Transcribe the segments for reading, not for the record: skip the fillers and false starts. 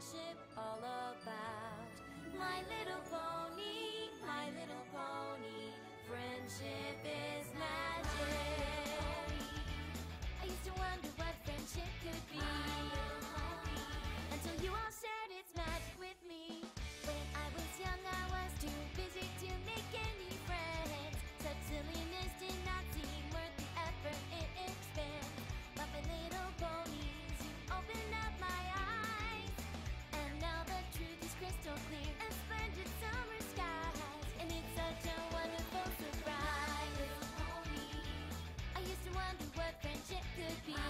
friendship all about? My little pony, my little pony, friendship is magic. I used to wonder what friendship could be, until you all shared its magic with me. When I was young, I was too busy to make any friends. Such silliness did not seem worth the effort it spent. But my little ponies, you opened up my eyes, and now the truth is crystal clear and splendid summer skies, and it's such a wonderful surprise. My little pony, I used to wonder what friendship could be,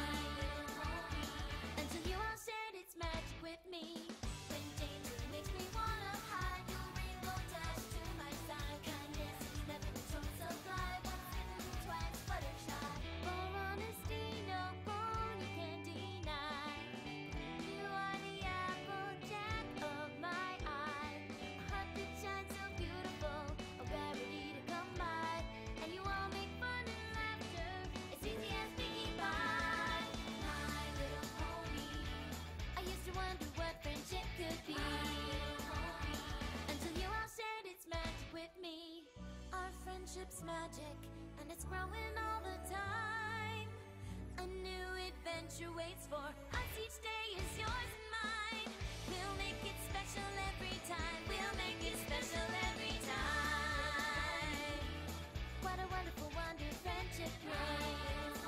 until you all shared its magic with me. When danger makes me wanna hide, your rainbow dash to my side. Kindness is never been so sublime. Once bitten, twice fluttershy. For honesty, no pony can deny. You are the applejack of my eye, a heart that shines so beautiful, a rarity to come by. And you all make fun and laughter as easy as piggy pie. My little pony, I used to wonder what friendship could be, until you all shared its magic with me. Our friendship's magic, and it's growing all the time. A new adventure waits for us, each day is yours and mine. We'll make it special every time, we'll make it special every time. What a wonderful wonder friendship brings.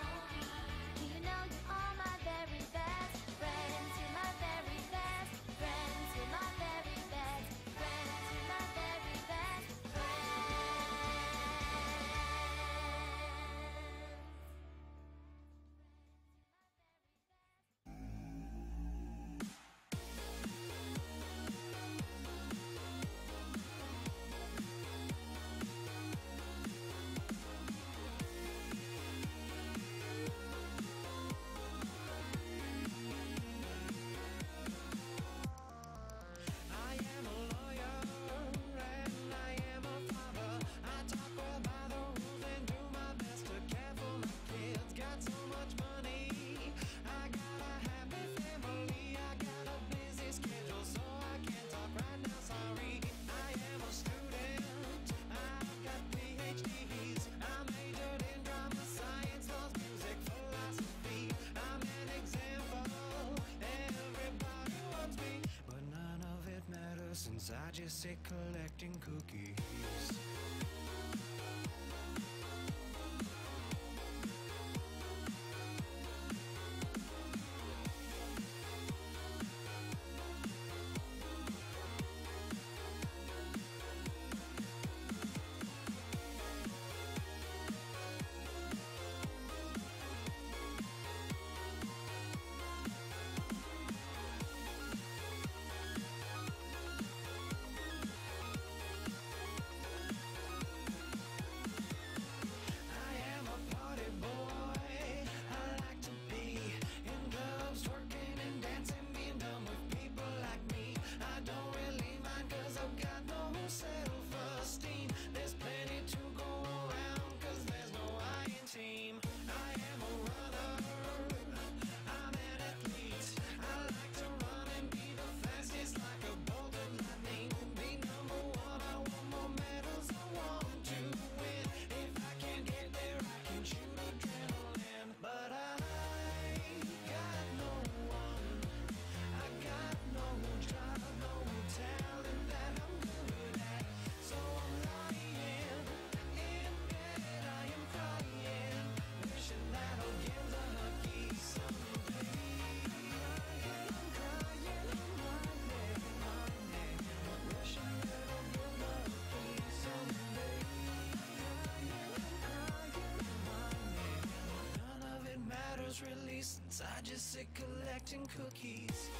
Do you know you're all my very best friends? You're my very best friends. You're my very best friends. You're my very best I am a lawyer and I am a father. I talk by the rules and do my best to care for my kids. Got so much money, I got a happy family. I got a busy schedule, so I can't talk right now, sorry. I am a student, I've got PhDs. I majored in drama, science, laws, music, philosophy. I'm an example, everybody wants me, but none of it matters since I just sit collecting cookies. I am a party boy. I like to be in clubs, twerking and dancing, being done with people like me. I don't really mind, cause I've got no self-esteem. There's plenty to go around, cause there's no I in team. I am a runner, I'm an athlete. I like to run and be the fastest, like a bolt of lightning. Be number one, I want more medals, I want to win. If I can't get there, I can shoot adrenaline. But I got no one, I got no drive, no talent that I'm good at. So I'm lying in bed, I am crying, wishing that I'll give the lucky someday. I'm crying, I'm whining, wishing that I'll give the lucky someday. None of it matters really, since I just sit collecting cookies.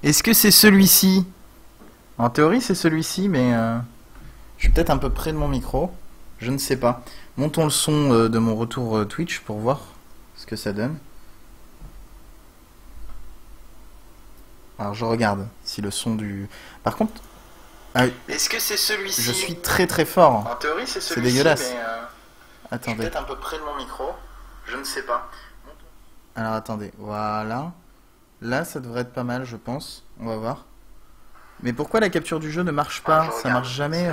Est-ce que c'est celui-ci? En théorie, c'est celui-ci, mais je suis peut-être un peu près de mon micro. Je ne sais pas. Montons le son de mon retour Twitch pour voir ce que ça donne. Alors je regarde si le son du... Par contre... Ah oui. Est-ce que c'est celui-ci? Je suis très très fort. En théorie, c'est celui-ci. C'est dégueulasse. Mais, attendez. je suis peut-être un peu près de mon micro. Je ne sais pas. Alors attendez. Voilà. Là, ça devrait être pas mal, je pense. On va voir. Mais pourquoi la capture du jeu ne marche pas? Ça marche jamais.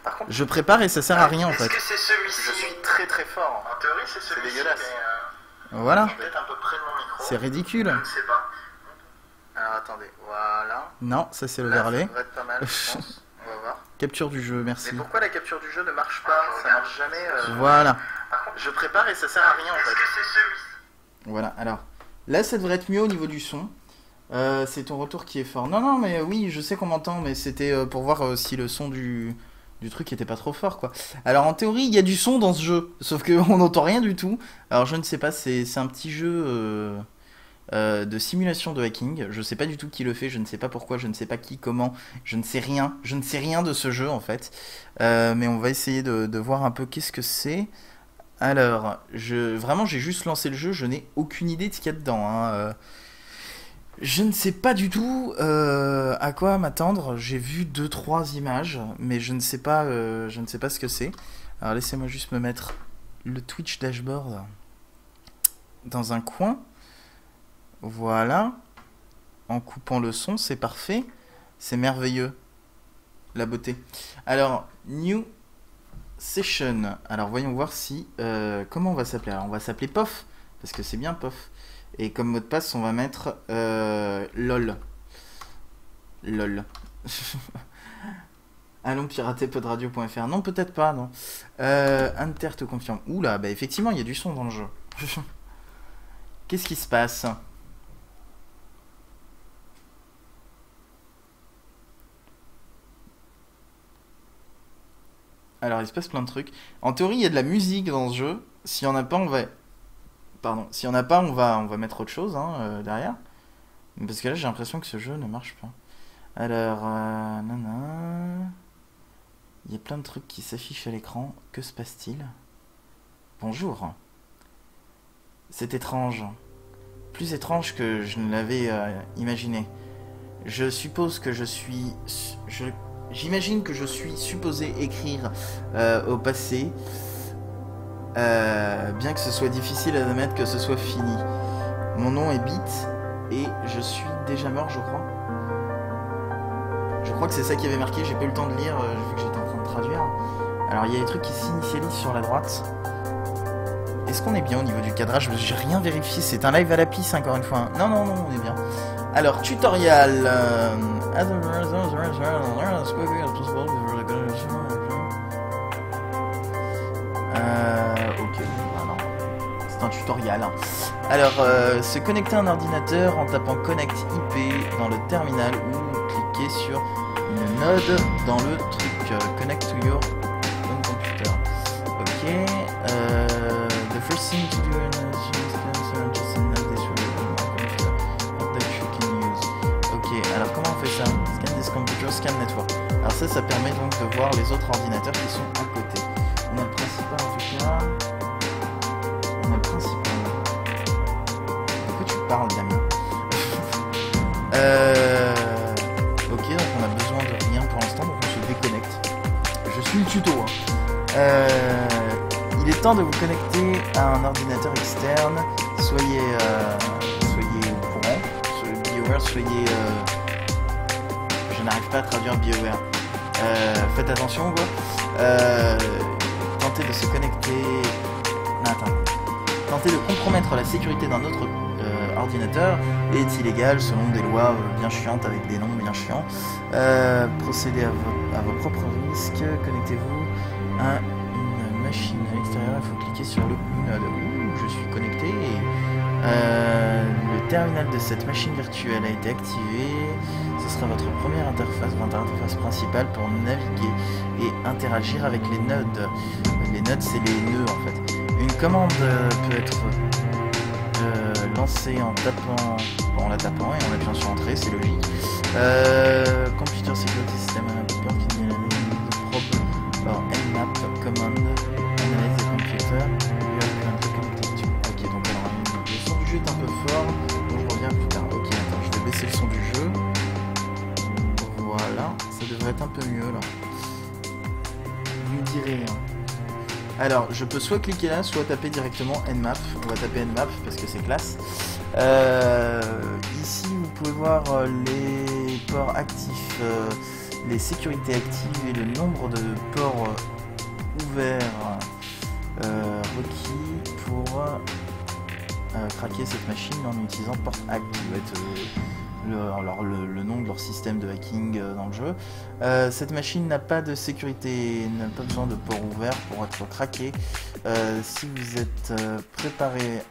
Par contre, Je prépare et ça sert à rien en fait. est-ce que c'est celui-ci? Je suis très très fort. En théorie, c'est celui-ci. C'est dégueulasse. Mais, Voilà. je suis peut-être un peu près de mon micro. C'est ridicule. Je ne sais pas. Alors attendez. Voilà. Non, ça c'est le Là, verlet. ça devrait être pas mal, je pense. On va voir. Capture du jeu, merci. Mais pourquoi la capture du jeu ne marche pas? Ça marche jamais. Voilà. Par contre, je prépare et ça sert à rien en fait. Est-ce que c'est celui-ci? Voilà. Alors, là ça devrait être mieux au niveau du son. C'est ton retour qui est fort. Non, non, mais oui, je sais qu'on m'entend, mais c'était pour voir si le son du truc était pas trop fort, quoi. Alors, en théorie, il y a du son dans ce jeu, sauf qu'on n'entend rien du tout. Alors, je ne sais pas, c'est un petit jeu de simulation de hacking. Je sais pas du tout qui le fait, je ne sais pas pourquoi, je ne sais pas qui, comment, je ne sais rien. Je ne sais rien de ce jeu, en fait. Mais on va essayer de voir un peu qu'est-ce que c'est. Alors, vraiment, j'ai juste lancé le jeu, je n'ai aucune idée de ce qu'il y a dedans, hein. Je ne sais pas du tout à quoi m'attendre. J'ai vu 2-3 images, mais je ne sais pas ce que c'est. Alors laissez-moi juste me mettre le Twitch dashboard dans un coin. Voilà. En coupant le son, c'est parfait. C'est merveilleux. La beauté. Alors, New Session. Alors voyons voir si... comment on va s'appeler? Alors on va s'appeler POF, parce que c'est bien POF. Et comme mot de passe, on va mettre LOL. LOL. Allons pirater podradio.fr. Non, peut-être pas, non. Inter te confirme. Oula, bah effectivement, il y a du son dans le jeu. Qu'est-ce qui se passe? Alors, il se passe plein de trucs. En théorie, il y a de la musique dans ce jeu. S'il n'y en a pas, on va... Pardon, s'il n'y en a pas, on va mettre autre chose derrière. Parce que là, j'ai l'impression que ce jeu ne marche pas. Alors, nana... Il y a plein de trucs qui s'affichent à l'écran. Que se passe-t-il? Bonjour. C'est étrange. Plus étrange que je ne l'avais imaginé. Je suppose que je suis... J'imagine que je suis supposé écrire au passé... bien que ce soit difficile à admettre que ce soit fini. Mon nom est Beat et je suis déjà mort, je crois. Je crois que c'est ça qui avait marqué, j'ai pas eu le temps de lire vu que j'étais en train de traduire. Alors il y a des trucs qui s'initialisent sur la droite. Est-ce qu'on est bien au niveau du cadrage? J'ai rien vérifié, c'est un live à la pisse encore une fois. Non, non, non, on est bien. Alors, tutoriel. Ok, voilà. C'est un tutoriel. Alors, se connecter à un ordinateur en tapant Connect IP dans le terminal ou cliquer sur une node dans le truc Connect to your own computer. Ok. The first thing to do alors comment on fait ça? Scan this computer, scan network. Alors ça permet donc de voir les autres ordinateurs qui sont à côté. On a le principal en tout cas. On a le principal. De quoi tu parles, Damien? Ok, donc on a besoin de rien pour l'instant, donc on se déconnecte. Je suis le tuto. Il est temps de vous connecter à un ordinateur externe. Soyez au courant. Soyez... Je n'arrive pas à traduire BioWare. Faites attention, quoi. Tentez de se connecter... Non, attends. Tenter de compromettre la sécurité d'un autre ordinateur est illégal selon des lois bien chiantes avec des noms bien chiants. Procédez à vos propres risques. Connectez-vous à une machine à l'extérieur. Il faut cliquer sur le node. Ouh, je suis connecté. Le terminal de cette machine virtuelle a été activé. Ce sera votre première interface principale pour naviguer et interagir avec les nodes. Les nodes, c'est les nœuds en fait. Une commande peut être lancer en tapant, en la tapant et en appuyant sur entrée, c'est logique. Computer Security System, alors nmap command, analyse the computer, ok, donc alors le son du jeu est un peu fort, donc je reviens plus tard. Ok, attends, je vais baisser le son du jeu. Voilà, ça devrait être un peu mieux là. Vous me direz. Alors, je peux soit cliquer là, soit taper directement nmap. On va taper nmap parce que c'est classe. Ici, vous pouvez voir les ports actifs, les sécurités actives et le nombre de ports ouverts requis pour craquer cette machine en utilisant PortHack, qui va être le nom de leur système de hacking dans le jeu. Cette machine n'a pas de sécurité, n'a pas besoin de port ouvert pour être craqué. Si vous êtes préparé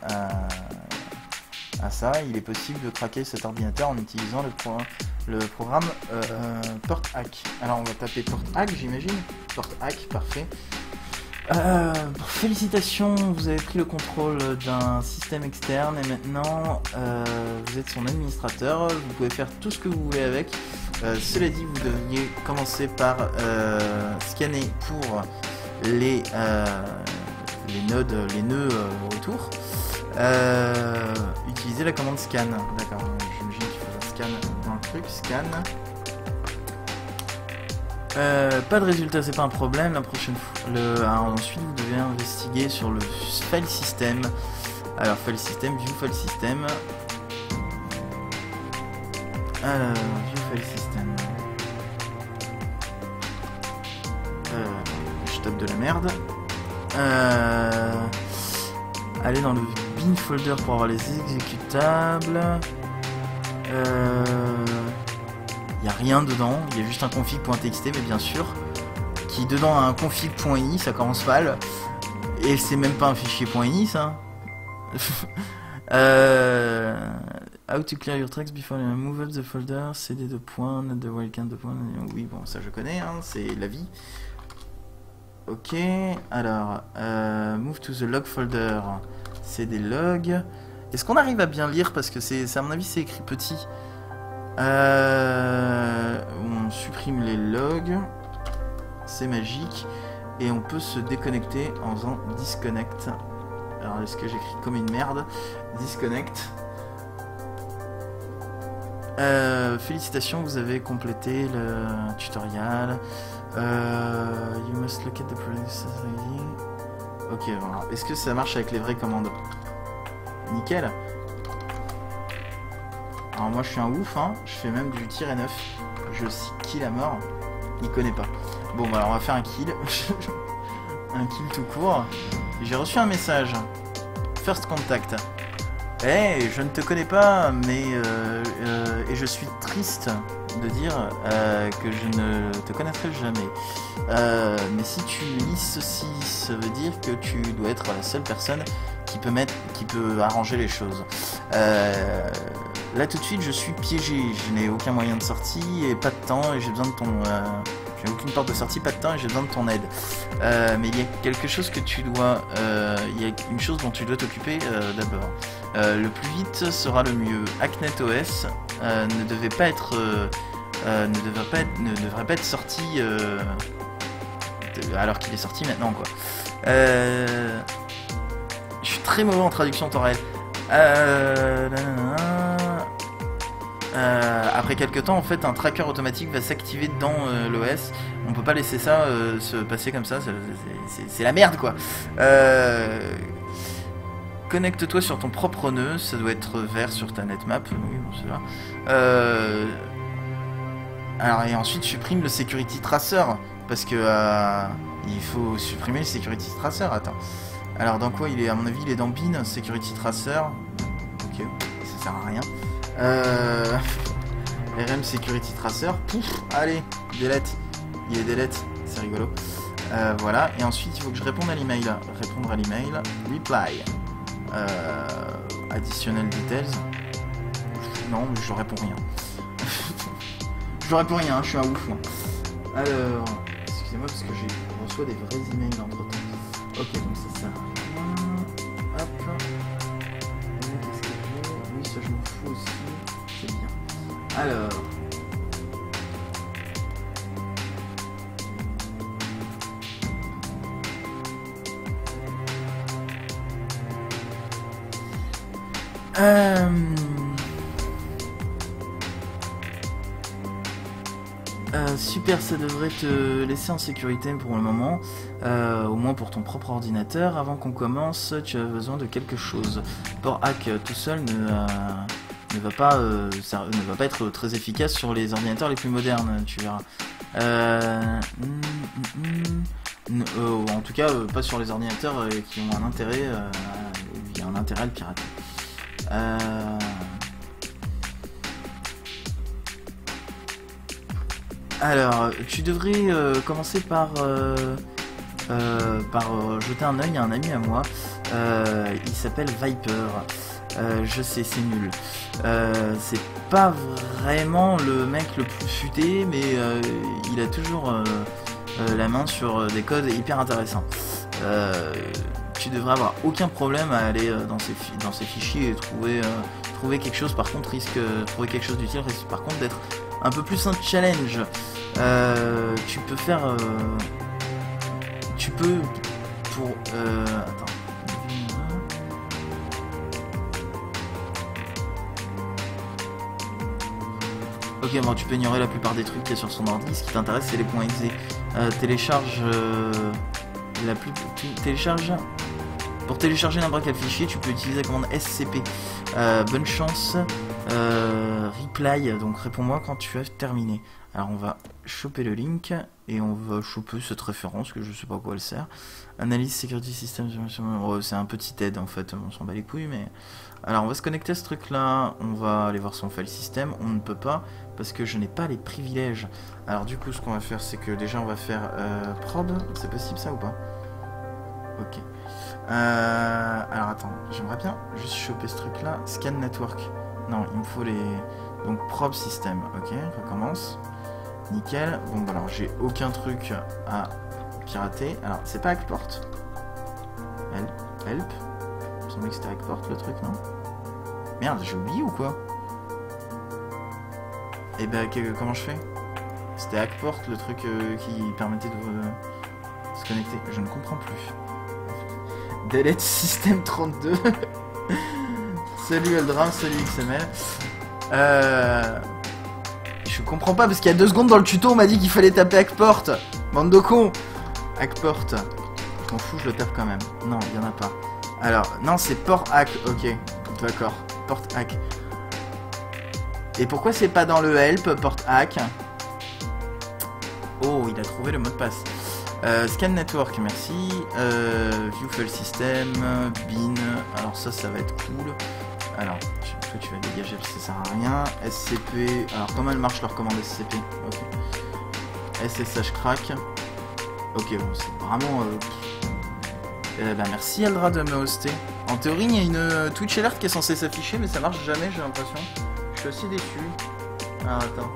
à ça, il est possible de craquer cet ordinateur en utilisant le programme PortHack. Alors on va taper PortHack, j'imagine. PortHack, parfait. Félicitations, vous avez pris le contrôle d'un système externe et maintenant vous êtes son administrateur, vous pouvez faire tout ce que vous voulez avec. Cela dit, vous devriez commencer par scanner pour les nœuds autour. Utilisez la commande scan. D'accord, j'imagine qu'il faut un scan dans le truc, scan. Pas de résultat, c'est pas un problème. La prochaine fois, ensuite vous devez investiguer sur le file system. Alors file system, view file system. Alors view file system. Je tape de la merde. Allez dans le bin folder pour avoir les exécutables. Il n'y a rien dedans, il y a juste un config.txt, mais bien sûr, qui dedans a un config.ini, ça commence mal, et c'est même pas un fichier .ini ça. How to clear your tracks before you move up the folder, cd de point, not the wildcard de point, oui bon ça je connais, hein, c'est la vie. Ok, alors, move to the log folder, c'est des logs. Est-ce qu'on arrive à bien lire, parce que à mon avis c'est écrit petit. On supprime les logs, c'est magique, et on peut se déconnecter en faisant disconnect. Alors est-ce que j'écris comme une merde? Disconnect. Félicitations, vous avez complété le tutoriel. You must look at the previous ID. Ok, voilà. Est-ce que ça marche avec les vraies commandes? Nickel. Alors moi je suis un ouf, hein. Je fais même du tir 9. Je kill à mort. Il connaît pas. Bon bah alors on va faire un kill. Un kill tout court. J'ai reçu un message. First contact. Hey, je ne te connais pas, mais et je suis triste de dire que je ne te connaîtrai jamais. Mais si tu lis ceci, ça veut dire que tu dois être la seule personne qui peut arranger les choses. Là tout de suite je suis piégé, je n'ai aucun moyen de sortie et pas de temps et j'ai besoin de ton... j'ai aucune porte de sortie, pas de temps et j'ai besoin de ton aide. Mais il y a quelque chose que tu dois... il y a une chose dont tu dois t'occuper d'abord. Le plus vite sera le mieux. Hacknet OS ne devrait pas être sorti alors qu'il est sorti maintenant quoi. Je suis très mauvais en traduction en temps réel. Après quelques temps, en fait, un tracker automatique va s'activer dans l'OS. On peut pas laisser ça se passer comme ça. C'est la merde, quoi. Connecte-toi sur ton propre nœud. Ça doit être vert sur ta netmap. Oui, bon, c'est là. Alors, et ensuite, supprime le security tracer. Parce que il faut supprimer le security tracer. Attends. Alors, dans quoi il est? À mon avis, il est dans bin, security tracer. Ok, ça sert à rien. RM Security Tracer, pouf, allez, delete, il est delete, c'est rigolo. Voilà, et ensuite il faut que je réponde à l'email. Répondre à l'email, reply, additional details. Non, je réponds rien. Je réponds rien, je suis un ouf moi. Alors, excusez-moi parce que je reçois des vrais emails entre temps. Ok, donc ça sert à rien. Hop. Qu'est-ce que j'ai? ça je m'en fous aussi. C'est bien. Alors. Super, ça devrait te laisser en sécurité pour le moment, au moins pour ton propre ordinateur. Avant qu'on commence, tu as besoin de quelque chose. Port hack tout seul ne va pas être très efficace sur les ordinateurs les plus modernes, tu verras. En tout cas, pas sur les ordinateurs qui ont un intérêt, il y a un intérêt à le pirater. Alors, tu devrais commencer par jeter un œil à un ami à moi. Il s'appelle Viper. Je sais, c'est nul. C'est pas vraiment le mec le plus futé, mais il a toujours la main sur des codes hyper intéressants. Tu devrais avoir aucun problème à aller dans ces fichiers et trouver quelque chose. Par contre, trouver quelque chose d'utile risque par contre d'être un peu plus un challenge. Tu peux faire attends. Ok, bon, tu peux ignorer la plupart des trucs qu'il y a sur son ordi. Ce qui t'intéresse, c'est les points exe. Pour télécharger n'importe quel fichier, tu peux utiliser la commande SCP. Bonne chance. Reply, donc réponds-moi quand tu as terminé. Alors on va choper le link et on va choper cette référence que je sais pas à quoi elle sert. Analyse security system, c'est un petit aide en fait, on s'en bat les couilles, mais alors on va se connecter à ce truc là, on va aller voir son file system. On ne peut pas parce que je n'ai pas les privilèges. Alors du coup ce qu'on va faire, c'est que déjà on va faire prod, c'est possible ça ou pas? Ok. Alors attends, j'aimerais bien juste choper ce truc là, scan network. Non, il me faut les... Donc probe system, ok, recommence. Nickel. Bon bah alors j'ai aucun truc à pirater. Alors c'est pas Hackport. Help. Il me semblait que c'était Hackport le truc, non? Merde, j'ai oublié ou quoi? Et bah comment je fais? C'était Hackport le truc qui permettait de se connecter. Je ne comprends plus. Delete système 32. Salut Eldram, salut XML. Je comprends pas parce qu'il y a 2 secondes dans le tuto on m'a dit qu'il fallait taper Hackport. Bande de cons. Hackport. Je m'en fous, je le tape quand même. Non, il y en a pas. Alors, non, c'est port hack. Ok, d'accord. Port hack. Et pourquoi c'est pas dans le help, port hack? Oh, il a trouvé le mot de passe. Scan network, merci. View file system, bin. Alors ça va être cool. Alors, toi tu vas dégager parce que ça sert à rien. SCP. Alors comment elle marche leur commande SCP? Ok. SSH crack. Ok, bon, c'est vraiment. Bah merci Eldra de me hoster. En théorie, il y a une Twitch alert qui est censée s'afficher, mais ça marche jamais, j'ai l'impression. Je suis assez déçu. Ah, attends.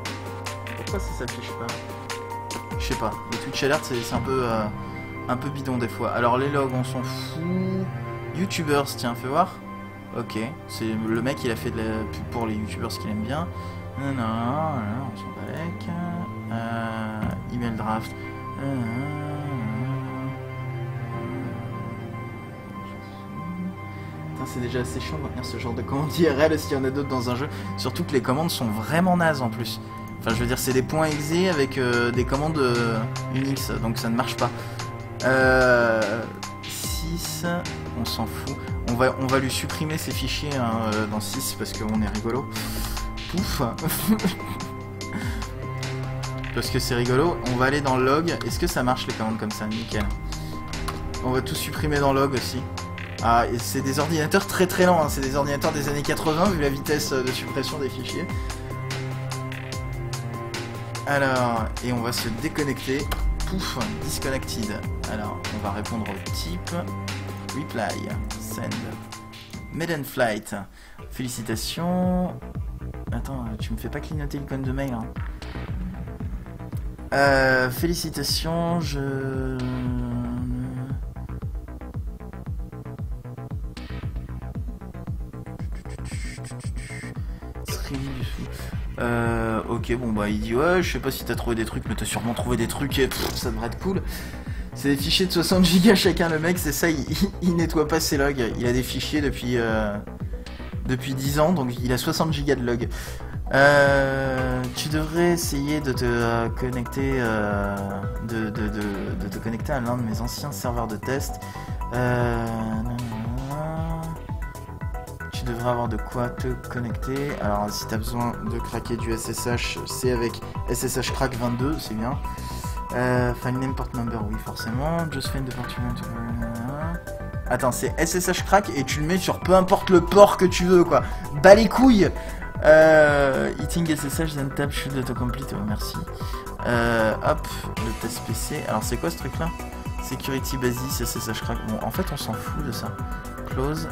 Pourquoi ça s'affiche pas? Je sais pas. Les Twitch alert, c'est un peu bidon des fois. Alors les logs, on s'en fout. YouTubers, tiens, fais voir. Ok, c'est le mec, il a fait de la pub pour les youtubeurs qu'il aime bien. Non, on s'en bat avec. Email draft. C'est déjà assez chiant de maintenir ce genre de commandes IRL s'il y en a d'autres dans un jeu. Surtout que les commandes sont vraiment nazes en plus. Enfin, je veux dire, c'est des points exe avec des commandes Unix, donc ça ne marche pas. 6, on s'en fout. On va lui supprimer ces fichiers dans 6 parce qu'on est rigolo. Pouf. Parce que c'est rigolo. On va aller dans log. Est-ce que ça marche les commandes comme ça? Nickel. On va tout supprimer dans log aussi. Ah, et c'est des ordinateurs très très lents, hein. C'est des ordinateurs des années 80 vu la vitesse de suppression des fichiers. Alors, et on va se déconnecter. Pouf, disconnected. Alors, on va répondre au type. Reply, send. Maiden flight. Félicitations. Attends, tu me fais pas clignoter l'icône de mail, hein. Félicitations, streaming du sous. Ok, bon bah il dit ouais, je sais pas si t'as trouvé des trucs, mais t'as sûrement trouvé des trucs et ça devrait être cool. C'est des fichiers de 60 Go chacun, le mec, c'est ça, il nettoie pas ses logs. Il a des fichiers depuis 10 ans, donc il a 60 Go de logs. Tu devrais essayer de te connecter, de te connecter à l'un de mes anciens serveurs de test. Tu devrais avoir de quoi te connecter. Alors si t'as besoin de craquer du SSH, c'est avec SSH Crack 22, c'est bien. File name port number, oui forcément. Just find the port you want to... Attends, c'est SSH Crack et tu le mets sur peu importe le port que tu veux, quoi. Bas les couilles. Eating SSH then tab should autocomplete, oh, merci. Hop, le test PC. Alors c'est quoi ce truc là? Security basis, SSH Crack. Bon, en fait on s'en fout de ça. Close,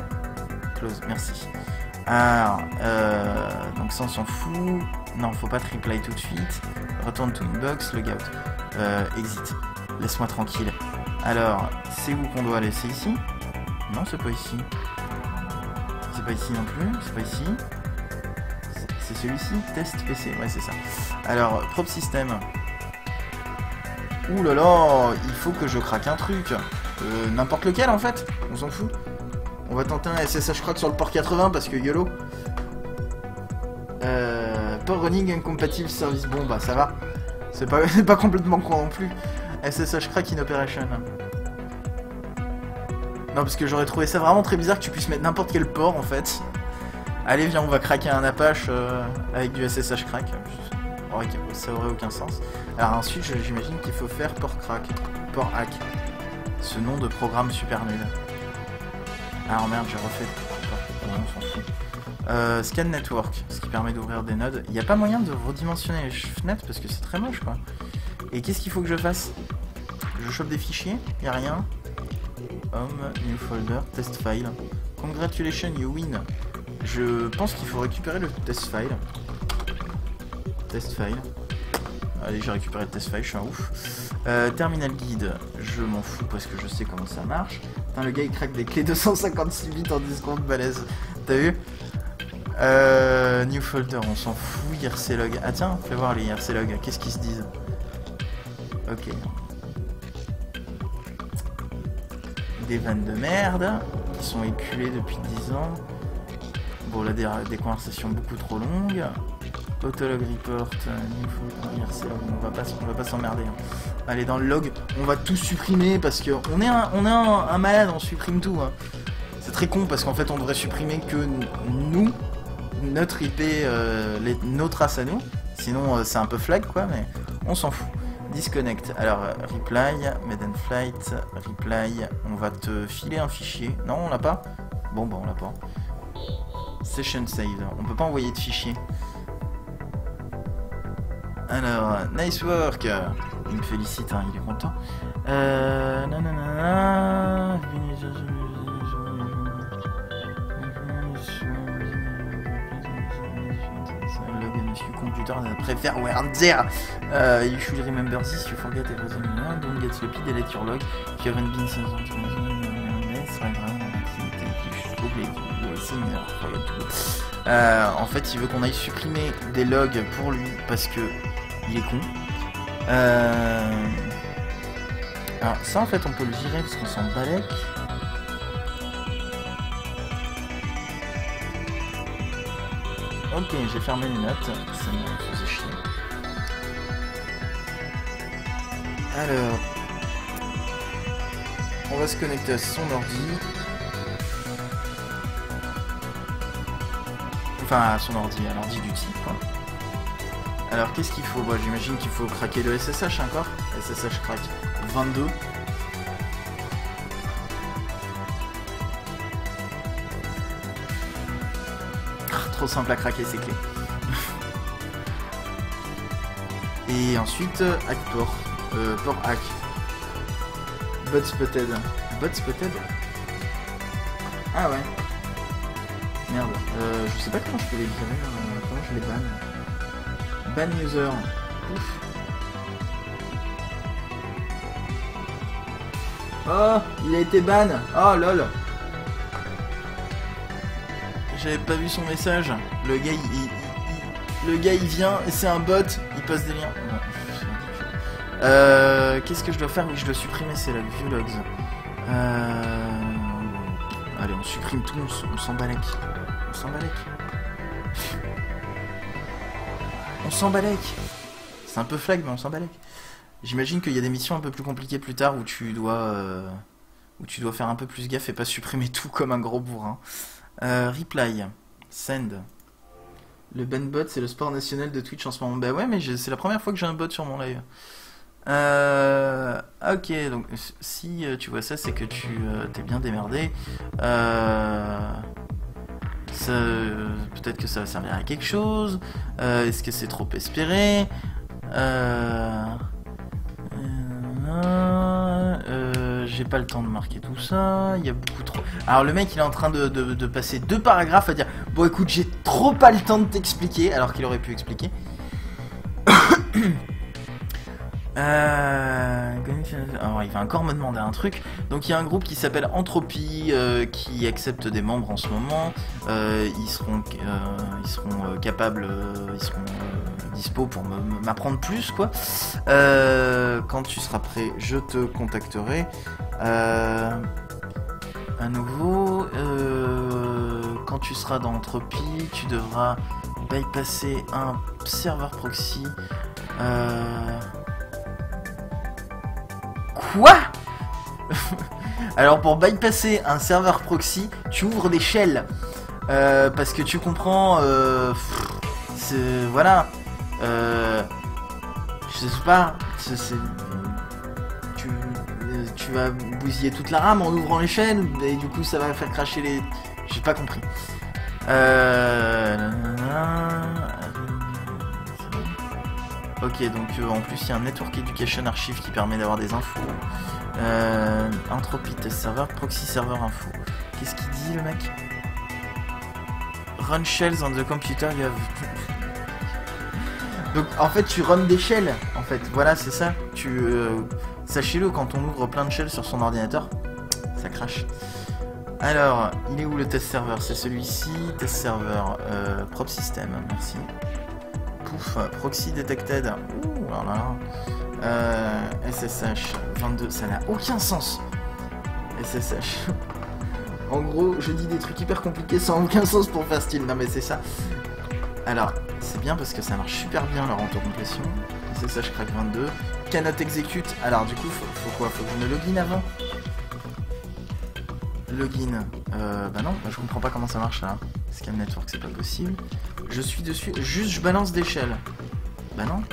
merci. Alors, donc ça on s'en fout. Non, faut pas te reply tout de suite. Return to inbox, logout. Exit. Laisse-moi tranquille. Alors, c'est où qu'on doit aller? C'est ici? Non, c'est pas ici. C'est pas ici non plus, c'est pas ici. C'est celui-ci, test PC, ouais c'est ça. Alors, prop system. Ouh là là, il faut que je craque un truc. N'importe lequel en fait, on s'en fout. On va tenter un SSH crack sur le port 80 parce que YOLO. Port running incompatible service, bon bah ça va. C'est pas complètement con non plus. SSH crack in operation. Non parce que j'aurais trouvé ça vraiment très bizarre que tu puisses mettre n'importe quel port en fait. Allez viens, on va craquer un Apache avec du SSH crack. Ça aurait aucun sens. Alors ensuite j'imagine qu'il faut faire port crack, port hack. Ce nom de programme super nul. Ah oh merde, j'ai refait. On s'en fout. Scan network, ce qui permet d'ouvrir des nodes. Il n'y a pas moyen de redimensionner les fenêtres parce que c'est très moche quoi. Et qu'est-ce qu'il faut que je fasse? Je chope des fichiers, il n'y a rien. Home, new folder, test file. Congratulations, you win. Je pense qu'il faut récupérer le test file. Test file. Allez, j'ai récupéré le test file, je suis un ouf. Terminal guide, je m'en fous parce que je sais comment ça marche. Putain, le gars il craque des clés 256 bits en 10 secondes, balèze. T'as vu? New folder, on s'en fout. IRC log. Ah tiens, fais voir les IRC log. Qu'est-ce qu'ils se disent? Ok. Des vannes de merde qui sont éculées depuis 10 ans. Bon, là, des conversations beaucoup trop longues. Autolog report, new folder, IRC log. On va pas s'emmerder. Hein. Allez, dans le log, on va tout supprimer parce que on est un malade, on supprime tout. Hein. C'est très con parce qu'en fait, on devrait supprimer que nous, notre IP, nos traces à nous. Sinon, c'est un peu flag, quoi, mais on s'en fout. Disconnect. Alors, reply, made in flight, reply. On va te filer un fichier. Non, on l'a pas? Bon, bah, on l'a pas. Session saved. On peut pas envoyer de fichier. Alors, nice work. Il me félicite, hein, il est content. Computer préfère where there. You should remember this. You forget everything. Don't get sloppy. Delete your log. If you haven't been en fait, il veut qu'on aille supprimer des logs pour lui parce que il est con. Alors ça, en fait, on peut le virer parce qu'on s'en balèque. Ok, j'ai fermé les notes, ça me faisait chier. Alors, on va se connecter à son ordi. Enfin, à son ordi, à l'ordi du type, quoi. Alors, qu'est-ce qu'il faut? Bah, j'imagine qu'il faut craquer le SSH encore. SSH crack 22. Trop simple à craquer ces clés. Et ensuite, hack port. Port hack. Bot spotted. Bot spotted? Ah ouais. Merde. Je sais pas comment je peux les virer. Comment je les banne. Ban user. Ouf. Oh, il a été ban. Oh lol. J'avais pas vu son message. Le gars Le gars il vient et c'est un bot, il passe des liens. Non, qu'est-ce que je dois faire? Oui, je dois supprimer ces logs, view logs. Allez, on supprime tout, on s'en balèque. On s'en balèque. On s'en balèque. C'est un peu flag, mais on s'en balèque. J'imagine qu'il y a des missions un peu plus compliquées plus tard où tu dois faire un peu plus gaffe et pas supprimer tout comme un gros bourrin. Reply. Send. Le banbot, c'est le sport national de Twitch en ce moment. Bah ouais, mais c'est la première fois que j'ai un bot sur mon live. Ok, donc si tu vois ça, c'est que tu t'es bien démerdé. Peut-être que ça va servir à quelque chose. Est-ce que c'est trop espéré? J'ai pas le temps de marquer tout ça. Il y a beaucoup trop. Alors le mec il est en train de passer 2 paragraphes à dire bon écoute j'ai trop pas le temps de t'expliquer alors qu'il aurait pu expliquer. Alors il va encore me demander un truc. Donc il y a un groupe qui s'appelle Entropie qui accepte des membres en ce moment. Ils seront capables, ils seront dispo pour m'apprendre plus quoi. Quand tu seras prêt, je te contacterai. À nouveau, quand tu seras dans Entropie, tu devras bypasser un serveur proxy. Quoi? Alors pour bypasser un serveur proxy, tu ouvres des shells parce que tu comprends. Voilà. Je sais pas. Tu vas bousiller toute la RAM en ouvrant les shells et du coup ça va faire cracher les. J'ai pas compris. Ok, donc en plus il y a un Network Education Archive qui permet d'avoir des infos. Entropie test server, proxy server info. Qu'est-ce qu'il dit le mec? Run shells on the computer you have. Donc en fait tu run des shells en fait, voilà c'est ça. Sachez-le, quand on ouvre plein de shells sur son ordinateur, ça crache. Alors, il est où le test server? C'est celui-ci, test server, prop system, merci. Pouf, proxy detected. Ouh, alors là. SSH 22, ça n'a aucun sens. SSH. En gros, je dis des trucs hyper compliqués sans aucun sens pour faire style. Non mais c'est ça. Alors, c'est bien parce que ça marche super bien leur autocomplétion. SSH crack 22. Cannot execute. Alors du coup, faut quoi? Faut que je me login avant? Login. Bah non, je comprends pas comment ça marche là. Scan network, c'est pas possible. Je suis dessus. Juste, je balance des shells. Bah non.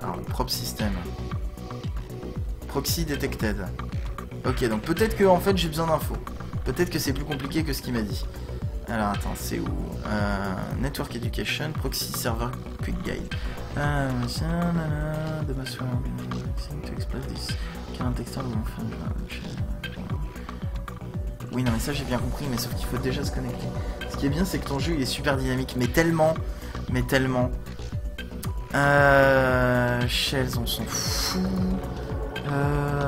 Alors, prop system. Proxy detected. Ok, donc peut-être que en fait j'ai besoin d'infos. Peut-être que c'est plus compliqué que ce qu'il m'a dit. Alors attends, c'est où? Network Education, Proxy Server Quick Guide. Oui, non, mais ça j'ai bien compris, mais sauf qu'il faut déjà se connecter. Ce qui est bien, c'est que ton jeu il est super dynamique, mais tellement. Shells, on s'en fout.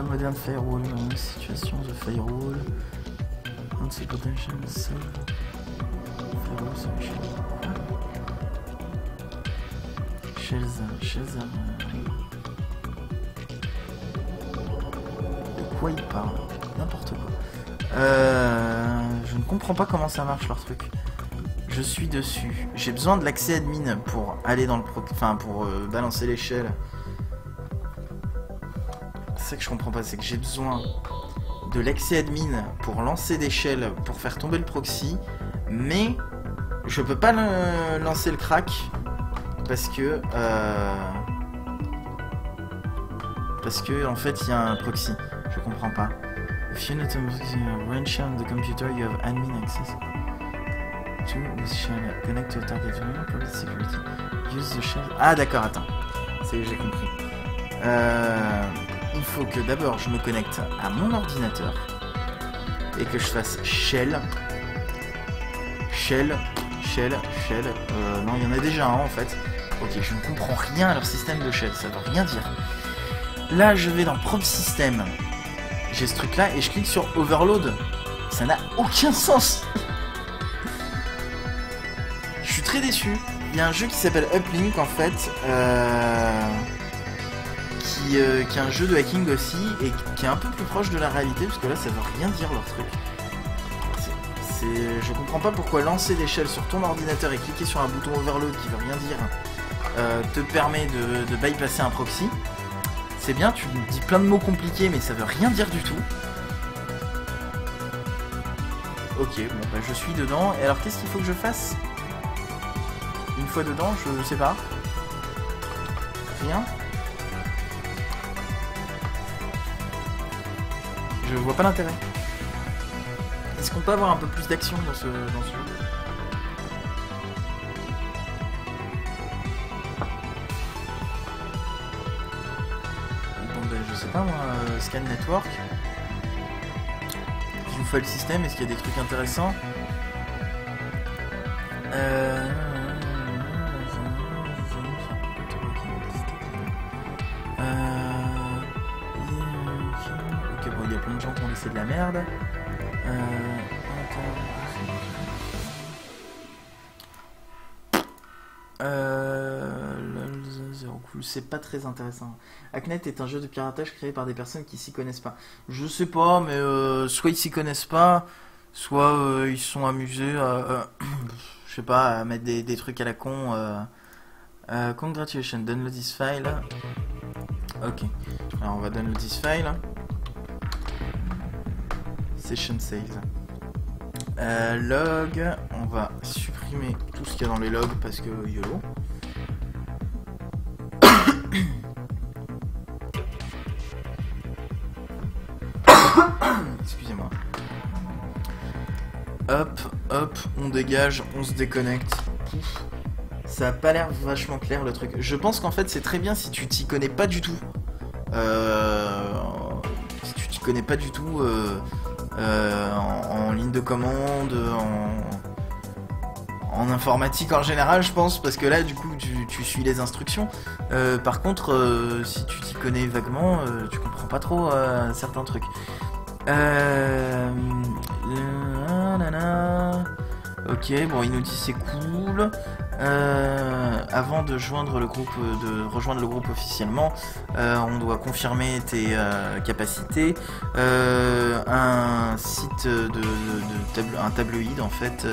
Modern Firewall, situation de Firewall. Anti Potential, Save. Firewall Solution. Shells. De quoi il parle? N'importe quoi. Je ne comprends pas comment ça marche leur truc. Je suis dessus. J'ai besoin de l'accès admin pour aller dans le pour balancer les shells. C'est ça que je comprends pas, c'est que j'ai besoin de l'accès admin pour lancer des shells pour faire tomber le proxy, mais je peux pas lancer le crack parce que en fait il y a un proxy. Je comprends pas. If you need to branch on the computer, you have admin access to this shell. Connect to target area, private security. Use the shell. Ah d'accord, attends. C'est j'ai compris. Il faut que d'abord je me connecte à mon ordinateur et que je fasse shell. Non, il y en a déjà un en fait. Ok, je ne comprends rien à leur système de shell, ça veut rien dire. Là, je vais dans prop system. J'ai ce truc là et je clique sur overload. Ça n'a aucun sens. Je suis très déçu. Il y a un jeu qui s'appelle Uplink en fait, qui est un jeu de hacking aussi et qui est un peu plus proche de la réalité parce que là ça veut rien dire leur truc. Je comprends pas pourquoi lancer l'échelle sur ton ordinateur et cliquer sur un bouton overload qui veut rien dire te permet de bypasser un proxy. C'est bien, tu dis plein de mots compliqués mais ça veut rien dire du tout. Ok, bon bah je suis dedans. Et alors qu'est-ce qu'il faut que je fasse? Une fois dedans, je sais pas. Rien. Je vois pas l'intérêt. Est-ce qu'on peut avoir un peu plus d'action dans ce jeu? Bon ben je sais pas moi, Scan Network. View File System, est-ce qu'il y a des trucs intéressants? Ok, bon, il y a plein de gens qui ont laissé de la merde. Zero Cool, c'est pas très intéressant. Hacknet est un jeu de piratage créé par des personnes qui s'y connaissent pas. Je sais pas, mais soit ils s'y connaissent pas, soit ils sont amusés à, je sais pas, à mettre des trucs à la con. Congratulations, download this file. Ok, alors on va download this file. Session sales. Log, on va supprimer tout ce qu'il y a dans les logs parce que YOLO. Excusez-moi. Hop, hop, on dégage, on se déconnecte. Pouf. Ça a pas l'air vachement clair le truc. Je pense qu'en fait c'est très bien si tu t'y connais pas du tout. Si tu t'y connais pas du tout en ligne de commande, en informatique en général, je pense, parce que là du coup tu suis les instructions. Par contre, si tu t'y connais vaguement, tu comprends pas trop certains trucs. Ok, bon, il nous dit c'est cool. Avant de rejoindre le groupe officiellement, on doit confirmer tes capacités. Un site un tabloïd en fait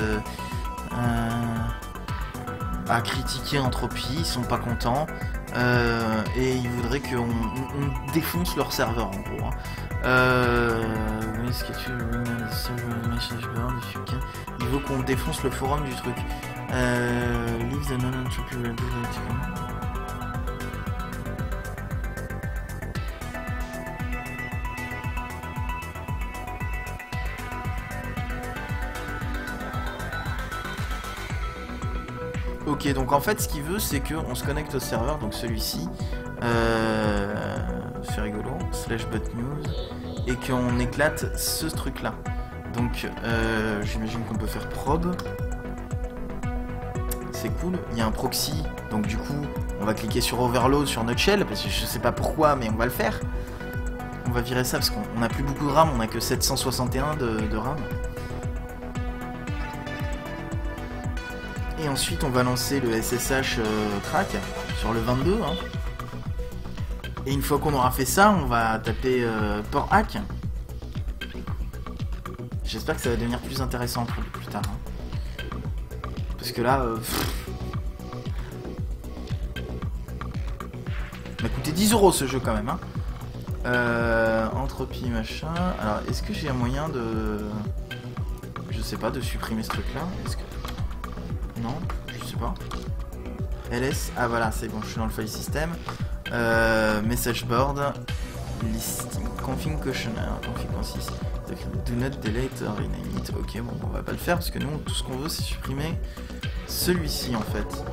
a critiqué Entropy, ils sont pas contents et ils voudraient qu'on défonce leur serveur en gros. Il veut qu'on défonce le forum du truc. Leave the non-entropy. Ok, donc en fait ce qu'il veut c'est qu'on se connecte au serveur, donc celui-ci, c'est rigolo, /botnews, et qu'on éclate ce truc là. Donc j'imagine qu'on peut faire probe. C'est cool, il y a un proxy, donc du coup on va cliquer sur overload sur notre shell, parce que je sais pas pourquoi mais on va le faire. On va virer ça parce qu'on a plus beaucoup de RAM, on a que 761 de RAM. Et ensuite on va lancer le SSH crack sur le 22 hein. Et une fois qu'on aura fait ça, on va taper port hack. J'espère que ça va devenir plus intéressant plus tard hein. Parce que là m'a coûté 10 € ce jeu quand même hein. Entropie machin. Alors est-ce que j'ai un moyen de, je sais pas, de supprimer ce truc là? Est-ce que, non, je sais pas. ls, ah voilà, c'est bon, je suis dans le file system. Message board, listing, config questionnaire, config consist, do not delete or rename it. Ok, bon, on va pas le faire parce que nous, tout ce qu'on veut, c'est supprimer celui-ci en fait.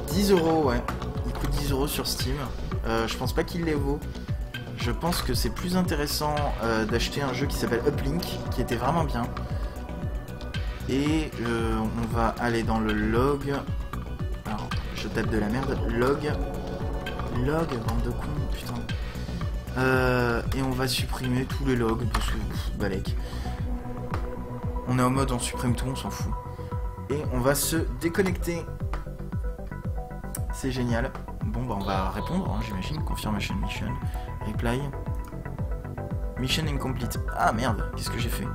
10 €, ouais, il coûte 10 € sur Steam. Je pense pas qu'il les vaut. Je pense que c'est plus intéressant d'acheter un jeu qui s'appelle Uplink, qui était vraiment bien. Et on va aller dans le log. Alors, je tape de la merde. Log, bande de cons, putain. Et on va supprimer tous les logs parce que balèque. On est en mode on supprime tout, on s'en fout. Et on va se déconnecter. c'est génial. Bon, bah on va répondre, hein, j'imagine. Confirmation mission. Reply. Mission incomplete. Ah merde, qu'est-ce que j'ai fait?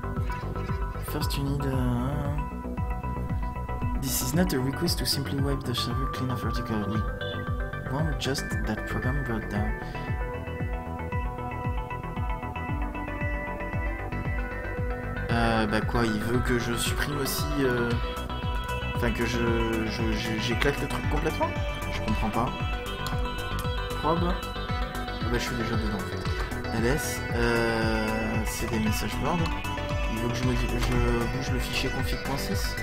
First you need... This is not a request to simply wipe the server clean off vertically. One just that program brought down. Bah quoi, il veut que je supprime aussi... Enfin que j'éclate le truc complètement? Je comprends pas. Probe. Ah bah je suis déjà dedans en fait. LS. C'est des message boards. Il veut que je bouge le fichier config.6.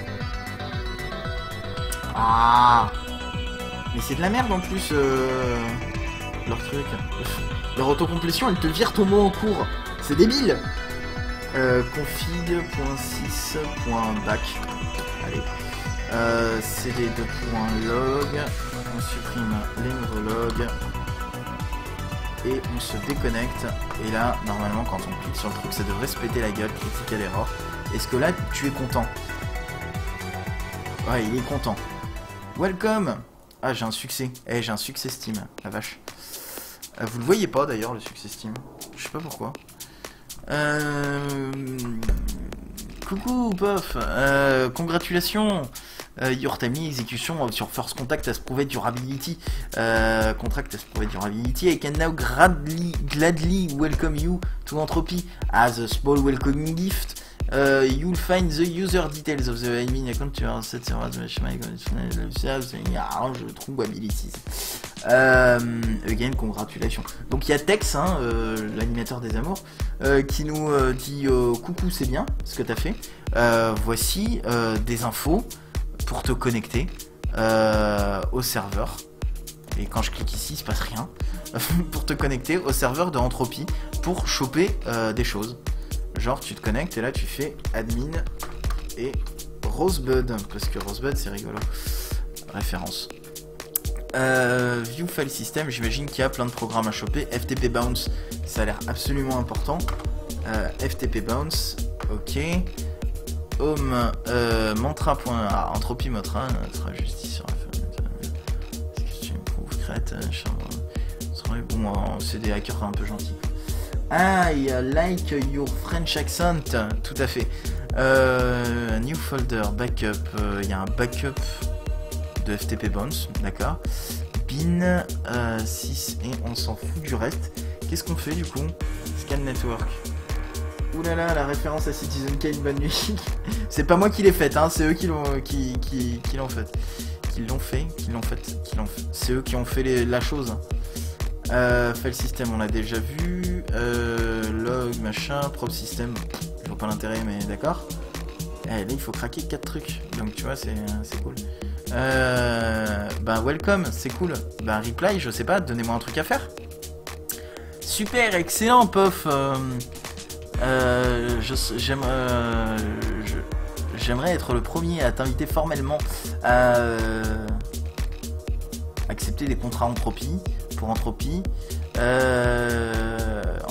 Ah. Mais c'est de la merde en plus leur truc. Leur autocomplétion elle te vire ton mot en cours. C'est débile. Config.6.back. Allez. cd2.log. On supprime les nouveaux logs. Et on se déconnecte. Et là, normalement, quand on clique sur le truc, ça devrait se péter la gueule. Critical error. Est-ce que là, tu es content? Ouais, il est content. Welcome. Ah, j'ai un succès. Eh, j'ai un succès Steam. La vache. Vous le voyez pas d'ailleurs, le succès Steam. Je sais pas pourquoi. Coucou Puff, congratulations. Your timely execution sur First Contact has proved durability. Contract has proved durability. I can now gladly welcome you to Entropy as a small welcoming gift. You'll find the user details of the admin account to your set server. Je trouve abilities. Again, congratulations. Donc il y a Tex, hein, l'animateur des amours, qui nous dit coucou, c'est bien ce que t'as fait. Voici des infos pour te connecter au serveur. Et quand je clique ici, il se passe rien. Pour te connecter au serveur de Entropy pour choper des choses. Genre tu te connectes et là tu fais admin et Rosebud, parce que Rosebud c'est rigolo. Référence. View file system, j'imagine qu'il y a plein de programmes à choper. FTP bounce, ça a l'air absolument important. FTP bounce, ok. Home mantra. Entropy mantra, justice sur la bon, c'est des hackers un peu gentils. I like your French accent. Tout à fait. New folder, backup. Il y a un backup de FTP bounce, d'accord. Bin 6 et on s'en fout du reste. Qu'est-ce qu'on fait du coup? Scan network. Oulala, la référence à Citizen Kane, bonne nuit. C'est pas moi qui l'ai faite, hein, c'est eux qui l'ont fait. C'est eux qui ont fait la chose. File system, on l'a déjà vu. Log, machin, prop system. Je vois pas l'intérêt, mais d'accord. Là, il faut craquer 4 trucs. Donc, tu vois, c'est cool. Welcome, c'est cool. Reply, je sais pas, donnez-moi un truc à faire. Super, excellent, Puff. J'aimerais être le premier à t'inviter formellement à accepter des contrats Entropy. Pour Entropy.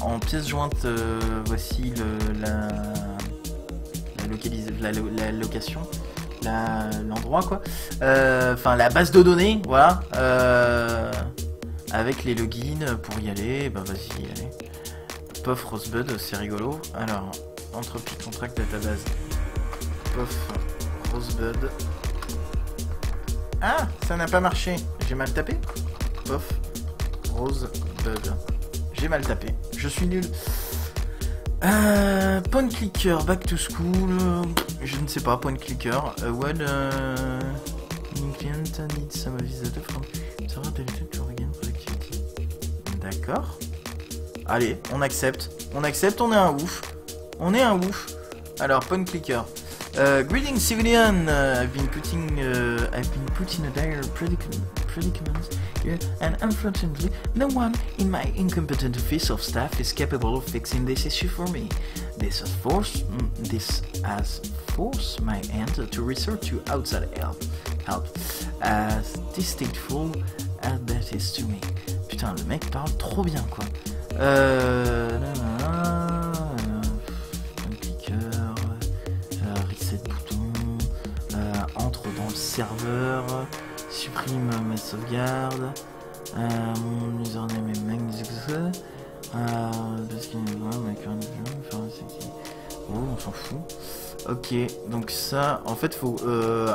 En pièce jointe, voici la location, l'endroit quoi. Enfin la base de données, voilà. Avec les logins pour y aller, vas-y, allez. Puff Rosebud, c'est rigolo. Alors, Entropy Contract Database. Puff Rosebud. Ah, ça n'a pas marché. J'ai mal tapé. Puff Rosebud. J'ai mal tapé. Je suis nul. Point clicker, back to school. Je ne sais pas, point clicker. Client needs some of his data from server deleted to regain productivity. D'accord. Allez, on accepte. On est un ouf. Alors, point clicker. Greetings civilian. I've been put in a dire predicament here, and unfortunately, no one in my incompetent office of staff is capable of fixing this issue for me. This has forced my hand to resort to outside help, as distasteful as that is to me. Putain, le mec parle trop bien, quoi. Reset bouton, entre dans le serveur, Supprime ma sauvegarde. Mon username est Mangs. Parce qu'il oh, on s'en fout. Ok, donc ça, en fait, faut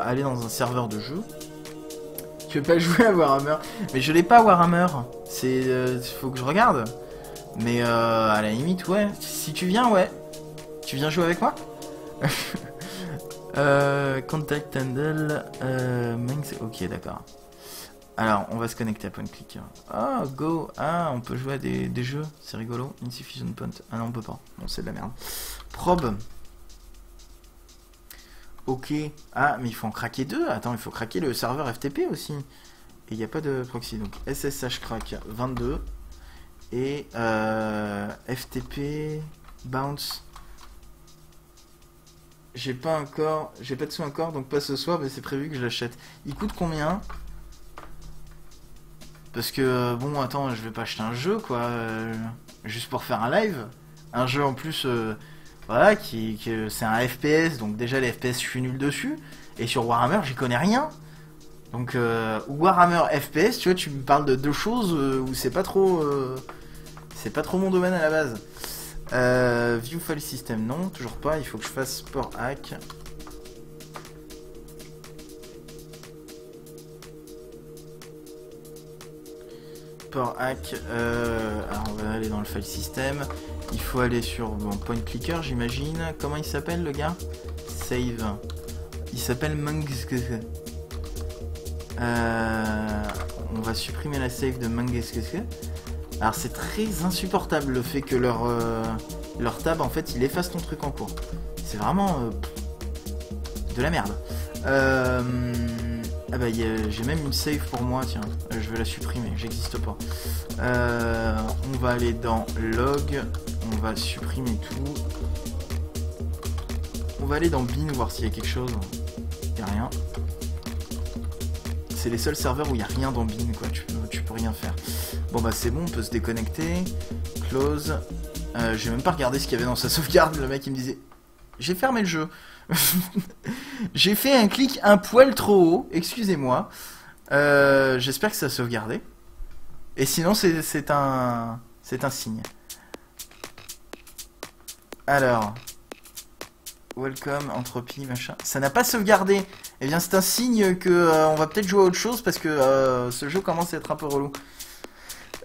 aller dans un serveur de jeu. Tu veux pas jouer à Warhammer? Mais je l'ai pas Warhammer. C'est, faut que je regarde. Mais à la limite, ouais. Si tu viens, ouais. Tu viens jouer avec moi? Contact handle. Mangs. Ok, d'accord. Alors, on va se connecter à PointClicker. Ah, go. Ah, on peut jouer à des jeux. C'est rigolo. Insufficient point. Ah non, on peut pas. Bon, c'est de la merde. Probe. Ok. Ah, mais il faut en craquer 2. Attends, il faut craquer le serveur FTP aussi. Et il n'y a pas de proxy. Donc, SSH crack 22. Et FTP bounce. J'ai pas de sous encore, donc pas ce soir, mais c'est prévu que je l'achète. Il coûte combien? Parce que, bon, attends, je vais pas acheter un jeu, quoi. Juste pour faire un live. Un jeu en plus, voilà, c'est un FPS, donc déjà les FPS, je suis nul dessus. Et sur Warhammer, j'y connais rien. Donc, Warhammer FPS, tu vois, tu me parles de deux choses où c'est pas trop mon domaine à la base. View file system, non, toujours pas. Il faut que je fasse port hack. Port hack. Alors on va aller dans le file system. Il faut aller sur PointClicker, j'imagine. Comment il s'appelle le gars? Save. Il s'appelle Mangs. On va supprimer la save de Mangs. Alors c'est très insupportable le fait que leur tab en fait il efface ton truc en cours. C'est vraiment de la merde. Ah bah j'ai même une save pour moi, tiens, je vais la supprimer, j'existe pas. On va aller dans log, on va supprimer tout. On va aller dans bin voir s'il y a quelque chose. Il n'y a rien. C'est les seuls serveurs où il n'y a rien dans bin quoi, tu peux rien faire. Bon bah c'est bon, on peut se déconnecter. Close. J'ai même pas regardé ce qu'il y avait dans sa sauvegarde. Le mec il me disait j'ai fermé le jeu. J'ai fait un clic un poil trop haut. Excusez-moi. J'espère que ça a sauvegardé. Et sinon c'est un signe. Alors welcome, entropie, machin. Ça n'a pas sauvegardé. Eh bien c'est un signe que on va peut-être jouer à autre chose parce que ce jeu commence à être un peu relou.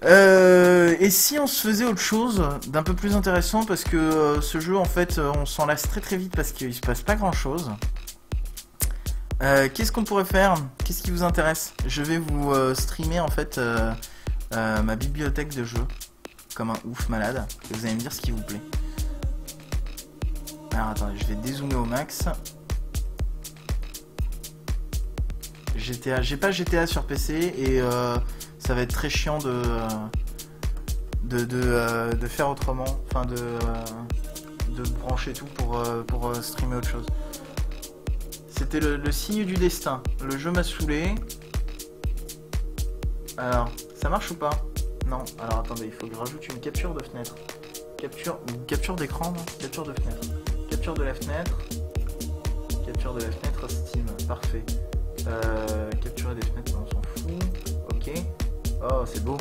Et si on se faisait autre chose d'un peu plus intéressant, parce que ce jeu en fait on s'en lasse très très vite parce qu'il se passe pas grand chose. Qu'est-ce qu'on pourrait faire? Qu'est-ce qui vous intéresse? Je vais vous streamer en fait ma bibliothèque de jeux comme un ouf malade et vous allez me dire ce qui vous plaît. Alors attendez, je vais dézoomer au max. GTA, j'ai pas GTA sur PC et ça va être très chiant de faire autrement, enfin de brancher tout pour streamer autre chose. C'était le signe du destin. Le jeu m'a saoulé. Alors, ça marche ou pas? Non. Alors attendez, il faut que je rajoute une capture de fenêtre. Capture d'écran, non? Capture de fenêtre. Capture de la fenêtre. Capture de la fenêtre Steam. Parfait. Capturer des fenêtres, on s'en fout. Ok. Oh, c'est beau.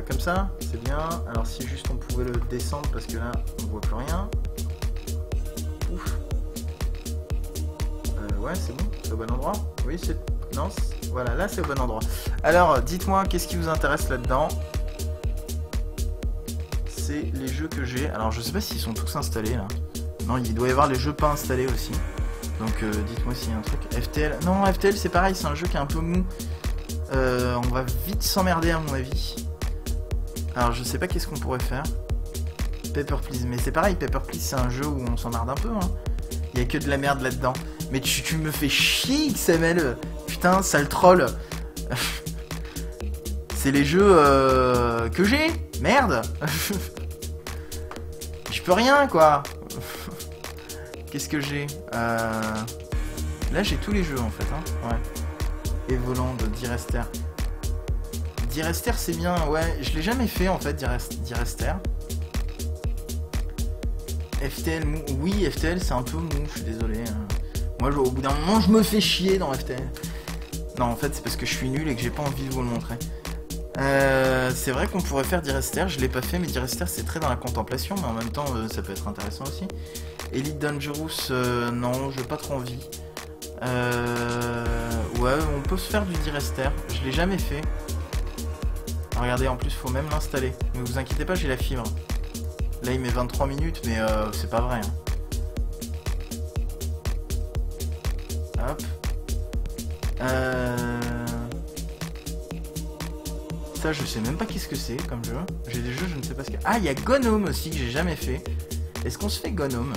Comme ça, c'est bien. Alors si juste on pouvait le descendre parce que là, on voit plus rien. Ouf. Ouais, c'est bon. C'est au bon endroit. Oui, c'est... Non, voilà, là c'est au bon endroit. Alors, dites-moi, qu'est-ce qui vous intéresse là-dedans? C'est les jeux que j'ai. Alors, je sais pas s'ils sont tous installés, là. Non, il doit y avoir les jeux pas installés aussi. Donc, dites-moi s'il y a un truc. FTL. Non, FTL, c'est pareil, c'est un jeu qui est un peu mou. On va vite s'emmerder, à mon avis. Alors, je sais pas qu'est-ce qu'on pourrait faire. Paper Please. Mais c'est pareil, Paper Please, c'est un jeu où on s'emmerde un peu, hein. Il y a que de la merde là-dedans. Mais tu me fais chier, XML. Putain, sale troll. C'est les jeux que j'ai. Merde. Je peux rien, quoi. Qu'est-ce que j'ai Là, j'ai tous les jeux, en fait. Hein. Ouais. Evoland, Direster. Direster, c'est bien. Ouais, je l'ai jamais fait, en fait, Direster. FTL mou. Oui, FTL, c'est un peu mou. Je suis désolé. Moi, au bout d'un moment, je me fais chier dans FTL. Non, en fait, c'est parce que je suis nul et que j'ai pas envie de vous le montrer. C'est vrai qu'on pourrait faire d'Irester, je l'ai pas fait, mais d'Irester c'est très dans la contemplation, mais en même temps ça peut être intéressant aussi. Elite Dangerous, non, j'ai pas trop envie. Ouais, on peut se faire du d'Irester, je l'ai jamais fait. Regardez, en plus faut même l'installer, mais vous inquiétez pas, j'ai la fibre. Là il met 23 minutes, mais c'est pas vrai. Hein. Hop. Ça, je sais même pas qu'est-ce que c'est comme jeu. J'ai des jeux, je ne sais pas ce que... Ah, il y a Gnome aussi que j'ai jamais fait. Est-ce qu'on se fait Gnome?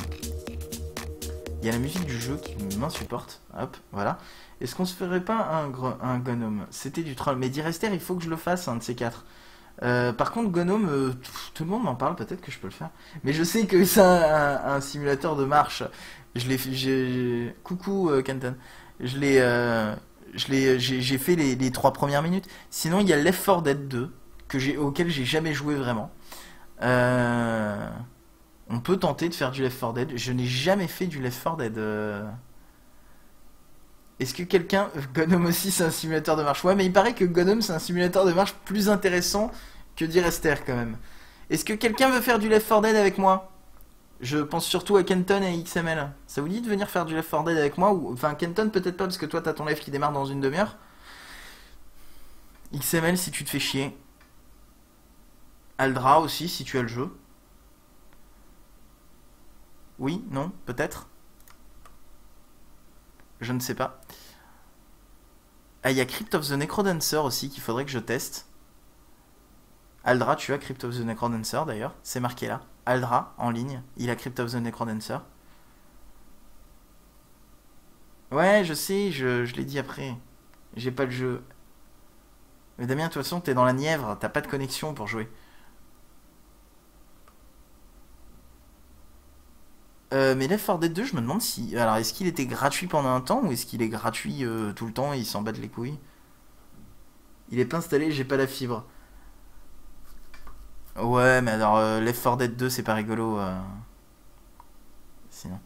Il y a la musique du jeu qui m'insupporte. Hop, voilà. Est-ce qu'on se ferait pas un Gnome? C'était du troll. Mais d'Irester, il faut que je le fasse, un de ces quatre. Par contre, Gnome, tout le monde m'en parle, peut-être que je peux le faire. Mais je sais que c'est un simulateur de marche. Je l'ai... Coucou, Kenton. J'ai fait les 3 premières minutes. Sinon, il y a Left 4 Dead 2 auquel j'ai jamais joué vraiment. On peut tenter de faire du Left 4 Dead. Je n'ai jamais fait du Left 4 Dead. Est-ce que quelqu'un... Gnome aussi, c'est un simulateur de marche. Ouais, mais il paraît que Gnome, c'est un simulateur de marche plus intéressant que d'Irester quand même. Est-ce que quelqu'un veut faire du Left 4 Dead avec moi? Je pense surtout à Kenton et XML. Ça vous dit de venir faire du Left 4 Dead avec moi ou... Enfin, Kenton peut-être pas parce que toi t'as ton live qui démarre dans une demi-heure. XML si tu te fais chier. Aldra aussi si tu as le jeu. Oui, non, peut-être. Je ne sais pas. Ah, il y a Crypt of the Necrodancer aussi qu'il faudrait que je teste. Aldra, tu as Crypt of the Necrodancer d'ailleurs, c'est marqué là. Aldra, en ligne, il a Crypt of the Necrodancer. Ouais, je sais, je l'ai dit après. J'ai pas le jeu. Mais Damien, de toute façon, t'es dans la Nièvre, t'as pas de connexion pour jouer. Mais Left 4 Dead 2, je me demande si... Alors, est-ce qu'il était gratuit pendant un temps ou est-ce qu'il est gratuit tout le temps et il s'en bat les couilles? Il est pas installé, j'ai pas la fibre. Ouais, mais alors Left 4 Dead 2, c'est pas rigolo. Sinon.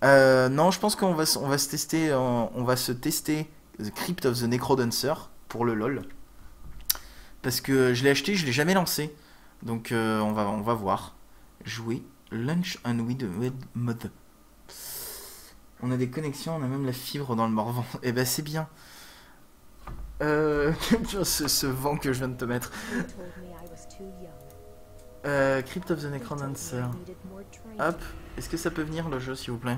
Non, je pense qu'on va se tester. On va se tester The Crypt of the Necrodancer pour le LOL. Parce que je l'ai acheté, je l'ai jamais lancé. Donc on va voir. Jouer Lunch and with Mother. On a des connexions, on a même la fibre dans le Morvan. Et ben c'est bien. Ce vent que je viens de te mettre. Crypt of the Necrodancer. Hop, est-ce que ça peut venir le jeu s'il vous plaît?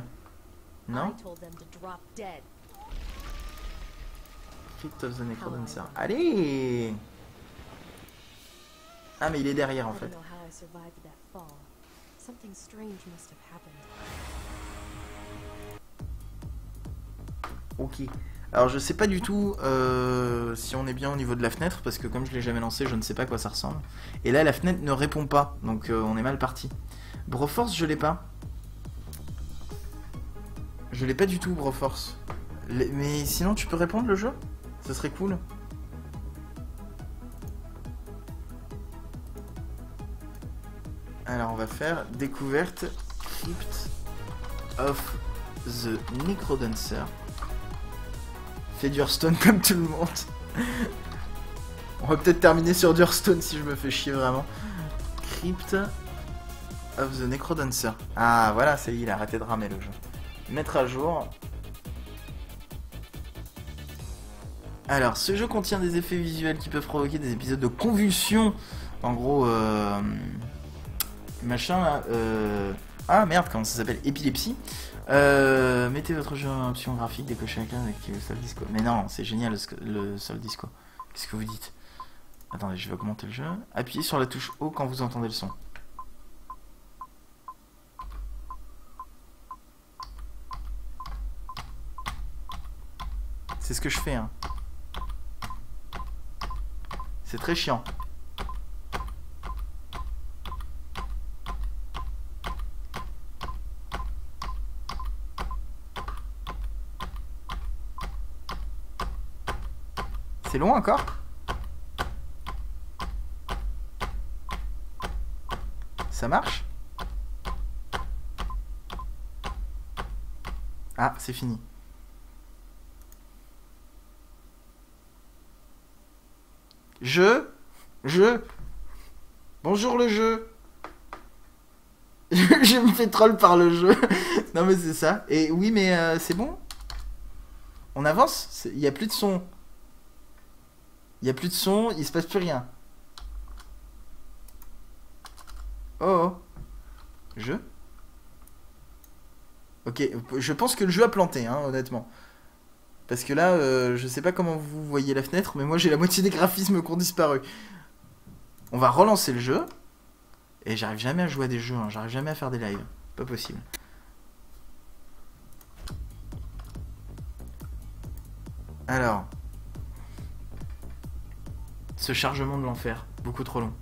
Non? Crypt of the Necrodancer. Allez! Ah mais il est derrière en fait. Ok. Alors je sais pas du tout si on est bien au niveau de la fenêtre parce que comme je l'ai jamais lancé je ne sais pas à quoi ça ressemble. Et là la fenêtre ne répond pas donc on est mal parti. Broforce je l'ai pas. Je l'ai pas du tout Broforce. Mais sinon tu peux répondre le jeu? Ça serait cool. Alors on va faire découverte Crypt of the Necrodancer. Fais du Hearthstone comme tout le monde. On va peut-être terminer sur du Hearthstone si je me fais chier vraiment. Crypt of the Necrodancer. Ah voilà, c'est il a arrêté de ramer le jeu. Mettre à jour. Alors, ce jeu contient des effets visuels qui peuvent provoquer des épisodes de convulsions. En gros, machin là. Ah merde, comment ça s'appelle? Épilepsie. Mettez votre jeu en option graphique, décochez la case avec le Sol Disco. Mais non, c'est génial le Sol Disco. Qu'est-ce que vous dites? Attendez, je vais augmenter le jeu. Appuyez sur la touche haut quand vous entendez le son. C'est ce que je fais, hein. C'est très chiant. C'est long encore? Ça marche? Ah, c'est fini. Jeu. Bonjour le jeu. Je me fais troll par le jeu. Non mais c'est ça. Et oui mais c'est bon. On avance. Il y a plus de son. Il se passe plus rien. Oh. Jeu. Ok, je pense que le jeu a planté, hein, honnêtement. Parce que là, je sais pas comment vous voyez la fenêtre, mais moi j'ai la moitié des graphismes qui ont disparu. On va relancer le jeu. Et j'arrive jamais à jouer à des jeux, hein, j'arrive jamais à faire des lives. Pas possible. Alors. Ce chargement de l'enfer, beaucoup trop long.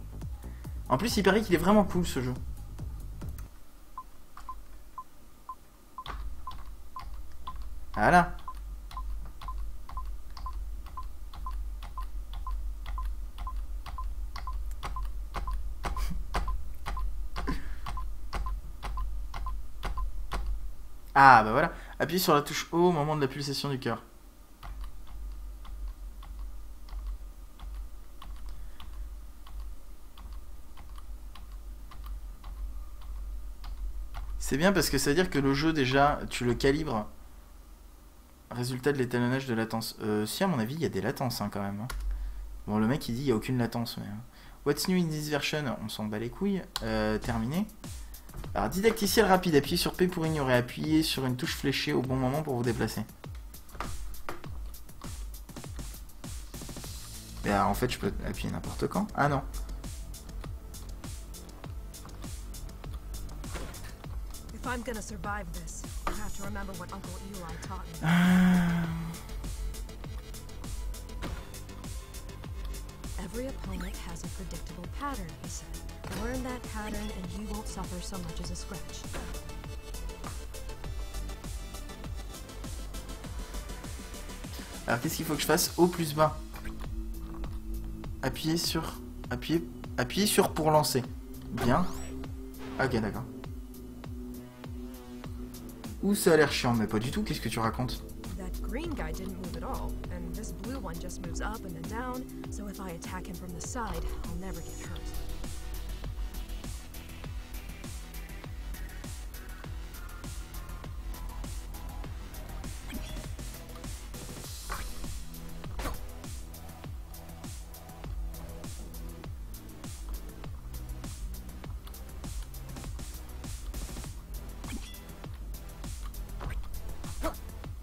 En plus, il paraît qu'il est vraiment cool ce jeu. Voilà. Ah bah voilà. Appuyez sur la touche O au moment de la pulsation du cœur. C'est bien parce que ça veut dire que le jeu déjà, tu le calibres. Résultat de l'étalonnage de latence. Si à mon avis il y a des latences hein, quand même. Hein. Bon le mec il dit il n'y a aucune latence. Mais... What's new in this version? On s'en bat les couilles. Terminé. Alors didacticiel rapide. Appuyez sur P pour ignorer. Appuyez sur une touche fléchée au bon moment pour vous déplacer. Et alors, en fait je peux appuyer n'importe quand. Ah non. If I'm gonna survive this, I have to remember what Uncle Eli taught me. Every opponent has a predictable pattern, he said. Learn that pattern and you won't suffer so much as a scratch. Alors qu'est-ce qu'il faut que je fasse? Haut plus bas. Appuyez sur pour lancer. Bien. Ok d'accord. Ouh ça a l'air chiant mais pas du tout. Qu'est-ce que tu racontes? That green guy didn't move at all, and this blue one just moves up and then down, so if I attack him from the side, I'll never get hurt.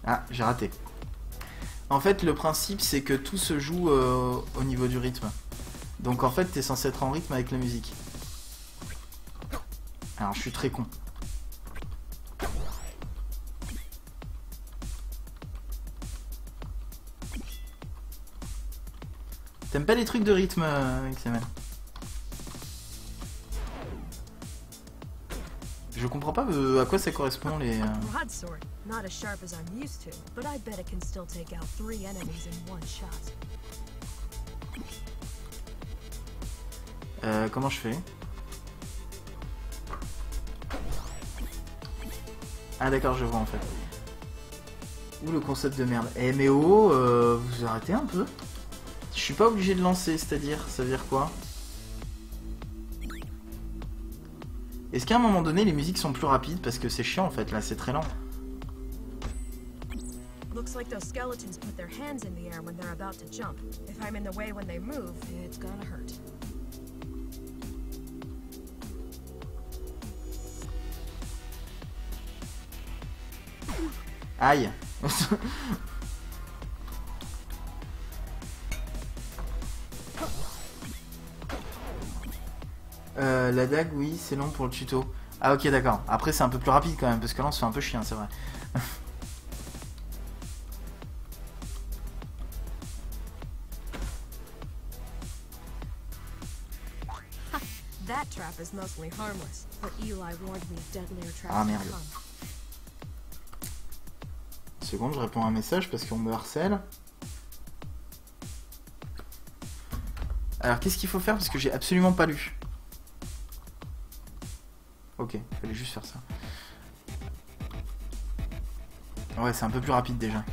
Ah, j'ai raté. En fait, le principe, c'est que tout se joue au niveau du rythme. Donc en fait, t'es censé être en rythme avec la musique. Alors, je suis très con. T'aimes pas les trucs de rythme, XML? Je comprends pas à quoi ça correspond les... Broadsword, not as sharp as I'm used to, but I bet it can still take out 3 enemies in one shot. Comment je fais? Ah d'accord, je vois en fait. Ouh le concept de merde. Eh mais oh, vous arrêtez un peu? Je suis pas obligé de lancer, c'est-à-dire, ça veut dire quoi? Est-ce qu'à un moment donné les musiques sont plus rapides? Parce que c'est chiant en fait, là c'est très lent. Looks like those skeletons put their hands in the air when they're about to jump. If I'm in the way when they move, it's gonna hurt. Aïe. La dague, oui, c'est long pour le tuto. Ah ok, d'accord. Après, c'est un peu plus rapide quand même, parce que là, on se fait un peu chien, c'est vrai. That trap is mostly harmless, but Eli warned me deadlier traps Ah to merde. come. Une seconde, je réponds à un message parce qu'on me harcèle. Alors, qu'est-ce qu'il faut faire? Parce que j'ai absolument pas lu. Ok, il fallait juste faire ça. Ouais, c'est un peu plus rapide déjà.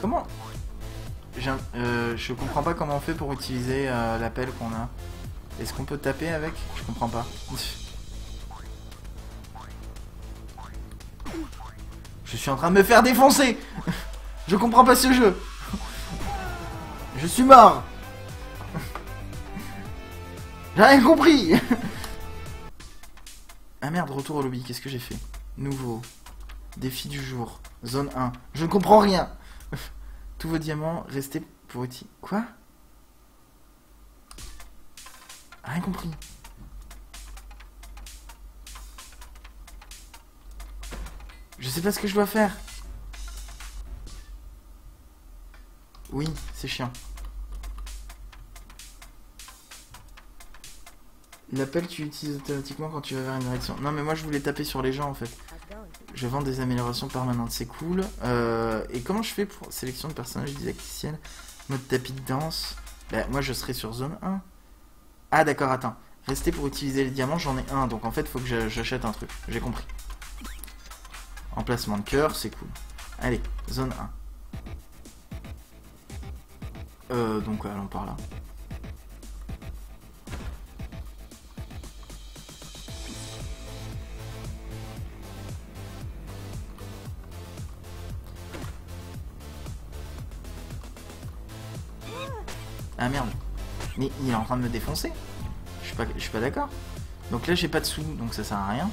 Comment... je comprends pas comment on fait pour utiliser l'appel qu'on a. Est-ce qu'on peut taper avec? Je comprends pas. Je suis en train de me faire défoncer. Je comprends pas ce jeu. Je suis mort. J'ai rien compris. Ah merde, retour au lobby, qu'est-ce que j'ai fait? Nouveau. Défi du jour. Zone 1. Je ne comprends rien. Tous vos diamants, restez pour outil. Quoi? Rien compris. Je sais pas ce que je dois faire. Oui, c'est chiant. L'appel tu utilises automatiquement quand tu vas vers une direction. Non mais moi je voulais taper sur les gens en fait. Je vends des améliorations permanentes, c'est cool. Et comment je fais pour sélection de personnages didacticiels? Mode tapis de danse. Bah moi je serai sur zone 1. Ah d'accord, attends. Restez pour utiliser les diamants, j'en ai un. Donc en fait faut que j'achète un truc. J'ai compris. Emplacement de cœur, c'est cool. Allez, zone 1. Donc allons par là. Ah merde. Mais il est en train de me défoncer. Je suis pas d'accord. Donc là j'ai pas de sous, donc ça sert à rien.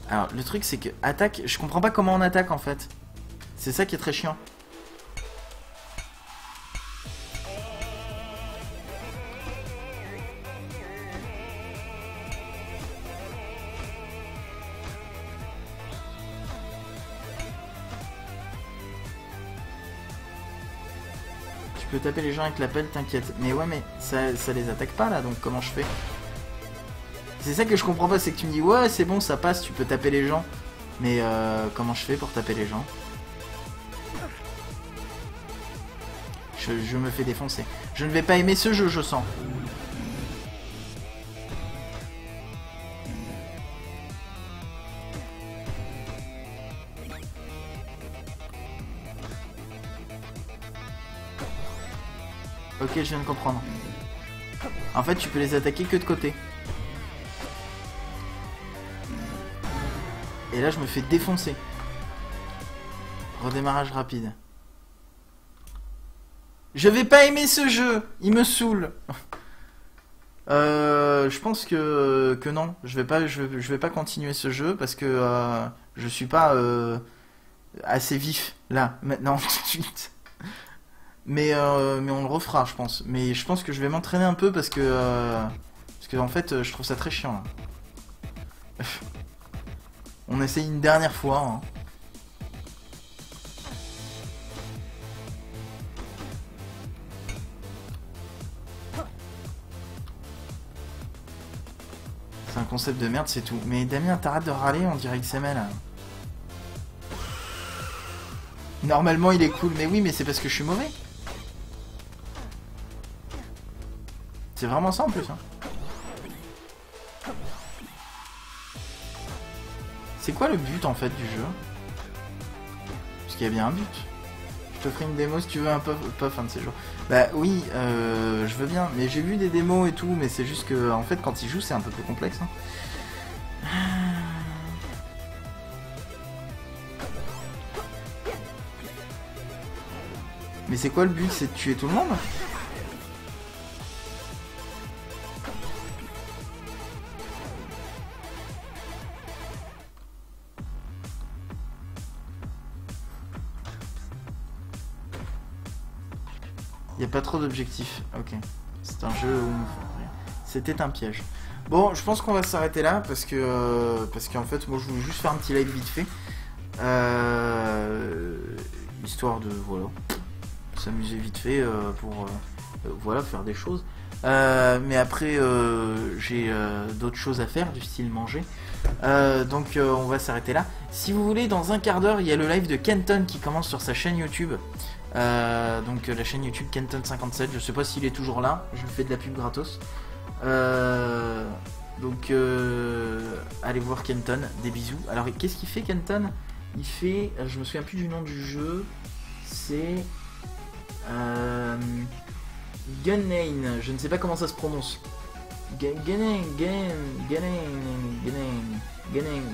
Alors le truc c'est que attaque, je comprends pas comment on attaque en fait. C'est ça qui est très chiant. Tu peux taper les gens avec l'appel, t'inquiète. Mais ouais, mais ça les attaque pas là, donc comment je fais? C'est ça que je comprends pas, c'est que tu me dis ouais c'est bon ça passe, tu peux taper les gens. Mais comment je fais pour taper les gens? Je me fais défoncer. Je ne vais pas aimer ce jeu, je sens. Ok, je viens de comprendre. En fait, tu peux les attaquer que de côté. Et là, je me fais défoncer. Redémarrage rapide. Je vais pas aimer ce jeu. Il me saoule. Je pense que non. Je vais pas continuer ce jeu parce que je suis pas assez vif là maintenant tout de suite. Mais on le refera, je pense. Mais je pense que je vais m'entraîner un peu parce que en fait, je trouve ça très chiant. Là. On essaye une dernière fois. Hein. C'est un concept de merde, c'est tout. Mais Damien, t'arrêtes de râler, on dirait XML. Normalement, il est cool. Mais oui, mais c'est parce que je suis mauvais. C'est vraiment ça en plus. Hein. C'est quoi le but en fait du jeu? Parce qu'il y a bien un but. Je te ferai une démo si tu veux un peu fin de ces jours. Bah oui, je veux bien. Mais j'ai vu des démos et tout, mais c'est juste que en fait quand ils jouent c'est un peu plus complexe. Hein. Mais c'est quoi le but? C'est de tuer tout le monde? Il n'y a pas trop d'objectifs. Ok. C'est un jeu où... C'était un piège. Bon, je pense qu'on va s'arrêter là parce que qu'en fait, moi je voulais juste faire un petit live vite fait. Histoire de, voilà, s'amuser vite fait pour, voilà, faire des choses. Mais après, j'ai d'autres choses à faire, du style manger. Donc on va s'arrêter là. Si vous voulez, dans un quart d'heure, il y a le live de Kenton qui commence sur sa chaîne YouTube. Donc la chaîne YouTube Kenton57, je sais pas s'il est toujours là, je lui fais de la pub gratos. Donc allez voir Kenton, des bisous. Alors qu'est-ce qu'il fait Kenton? Il fait... je me souviens plus du nom du jeu. C'est... Gunane. Je ne sais pas comment ça se prononce. Gunane.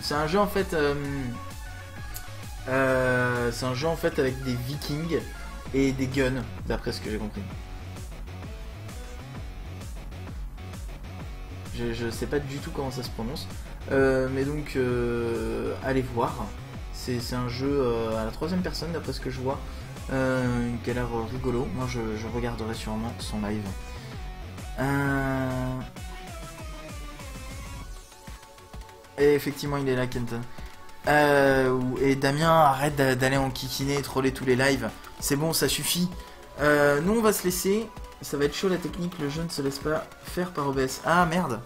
C'est un jeu en fait... c'est un jeu en fait avec des vikings et des guns, d'après ce que j'ai compris. Je sais pas du tout comment ça se prononce. Mais donc, allez voir. C'est un jeu à la troisième personne, d'après ce que je vois. Qui a l'air rigolo. Moi, je regarderai sûrement son live. Et effectivement, il est là, Kenton. Et Damien, arrête d'aller en kikiner et troller tous les lives. C'est bon, ça suffit. Nous, on va se laisser. Ça va être chaud la technique. Le jeu ne se laisse pas faire par OBS. Ah merde.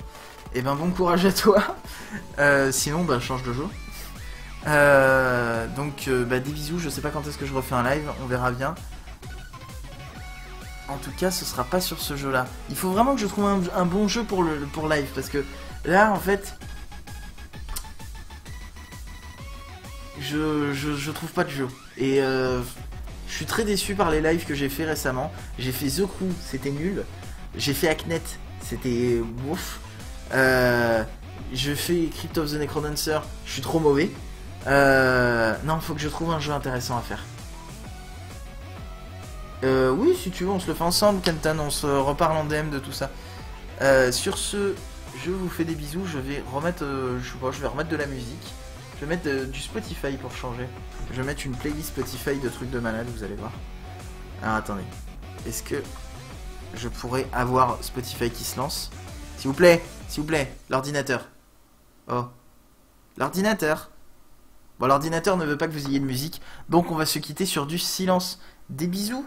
Et ben bon courage à toi. Sinon, bah change de jeu. Donc, bah des bisous. Je sais pas quand est-ce que je refais un live. On verra bien. En tout cas, ce sera pas sur ce jeu-là. Il faut vraiment que je trouve un bon jeu pour live, parce que là, en fait, je trouve pas de jeu. Et je suis très déçu par les lives que j'ai fait récemment. J'ai fait The Crew, c'était nul. J'ai fait Hacknet, c'était ouf. Je fais Crypt of the Necrodancer, je suis trop mauvais. Non, faut que je trouve un jeu intéressant à faire. Oui, si tu veux, on se le fait ensemble, Kenton. On se reparle en DM de tout ça. Sur ce, je vous fais des bisous. Je vais remettre, je vais remettre de la musique. Je vais mettre du Spotify pour changer. Je vais mettre une playlist Spotify de trucs de malade, vous allez voir. Alors attendez, est-ce que je pourrais avoir Spotify qui se lance? S'il vous plaît, l'ordinateur. Oh, l'ordinateur. Bon, l'ordinateur ne veut pas que vous ayez de musique, donc on va se quitter sur du silence. Des bisous.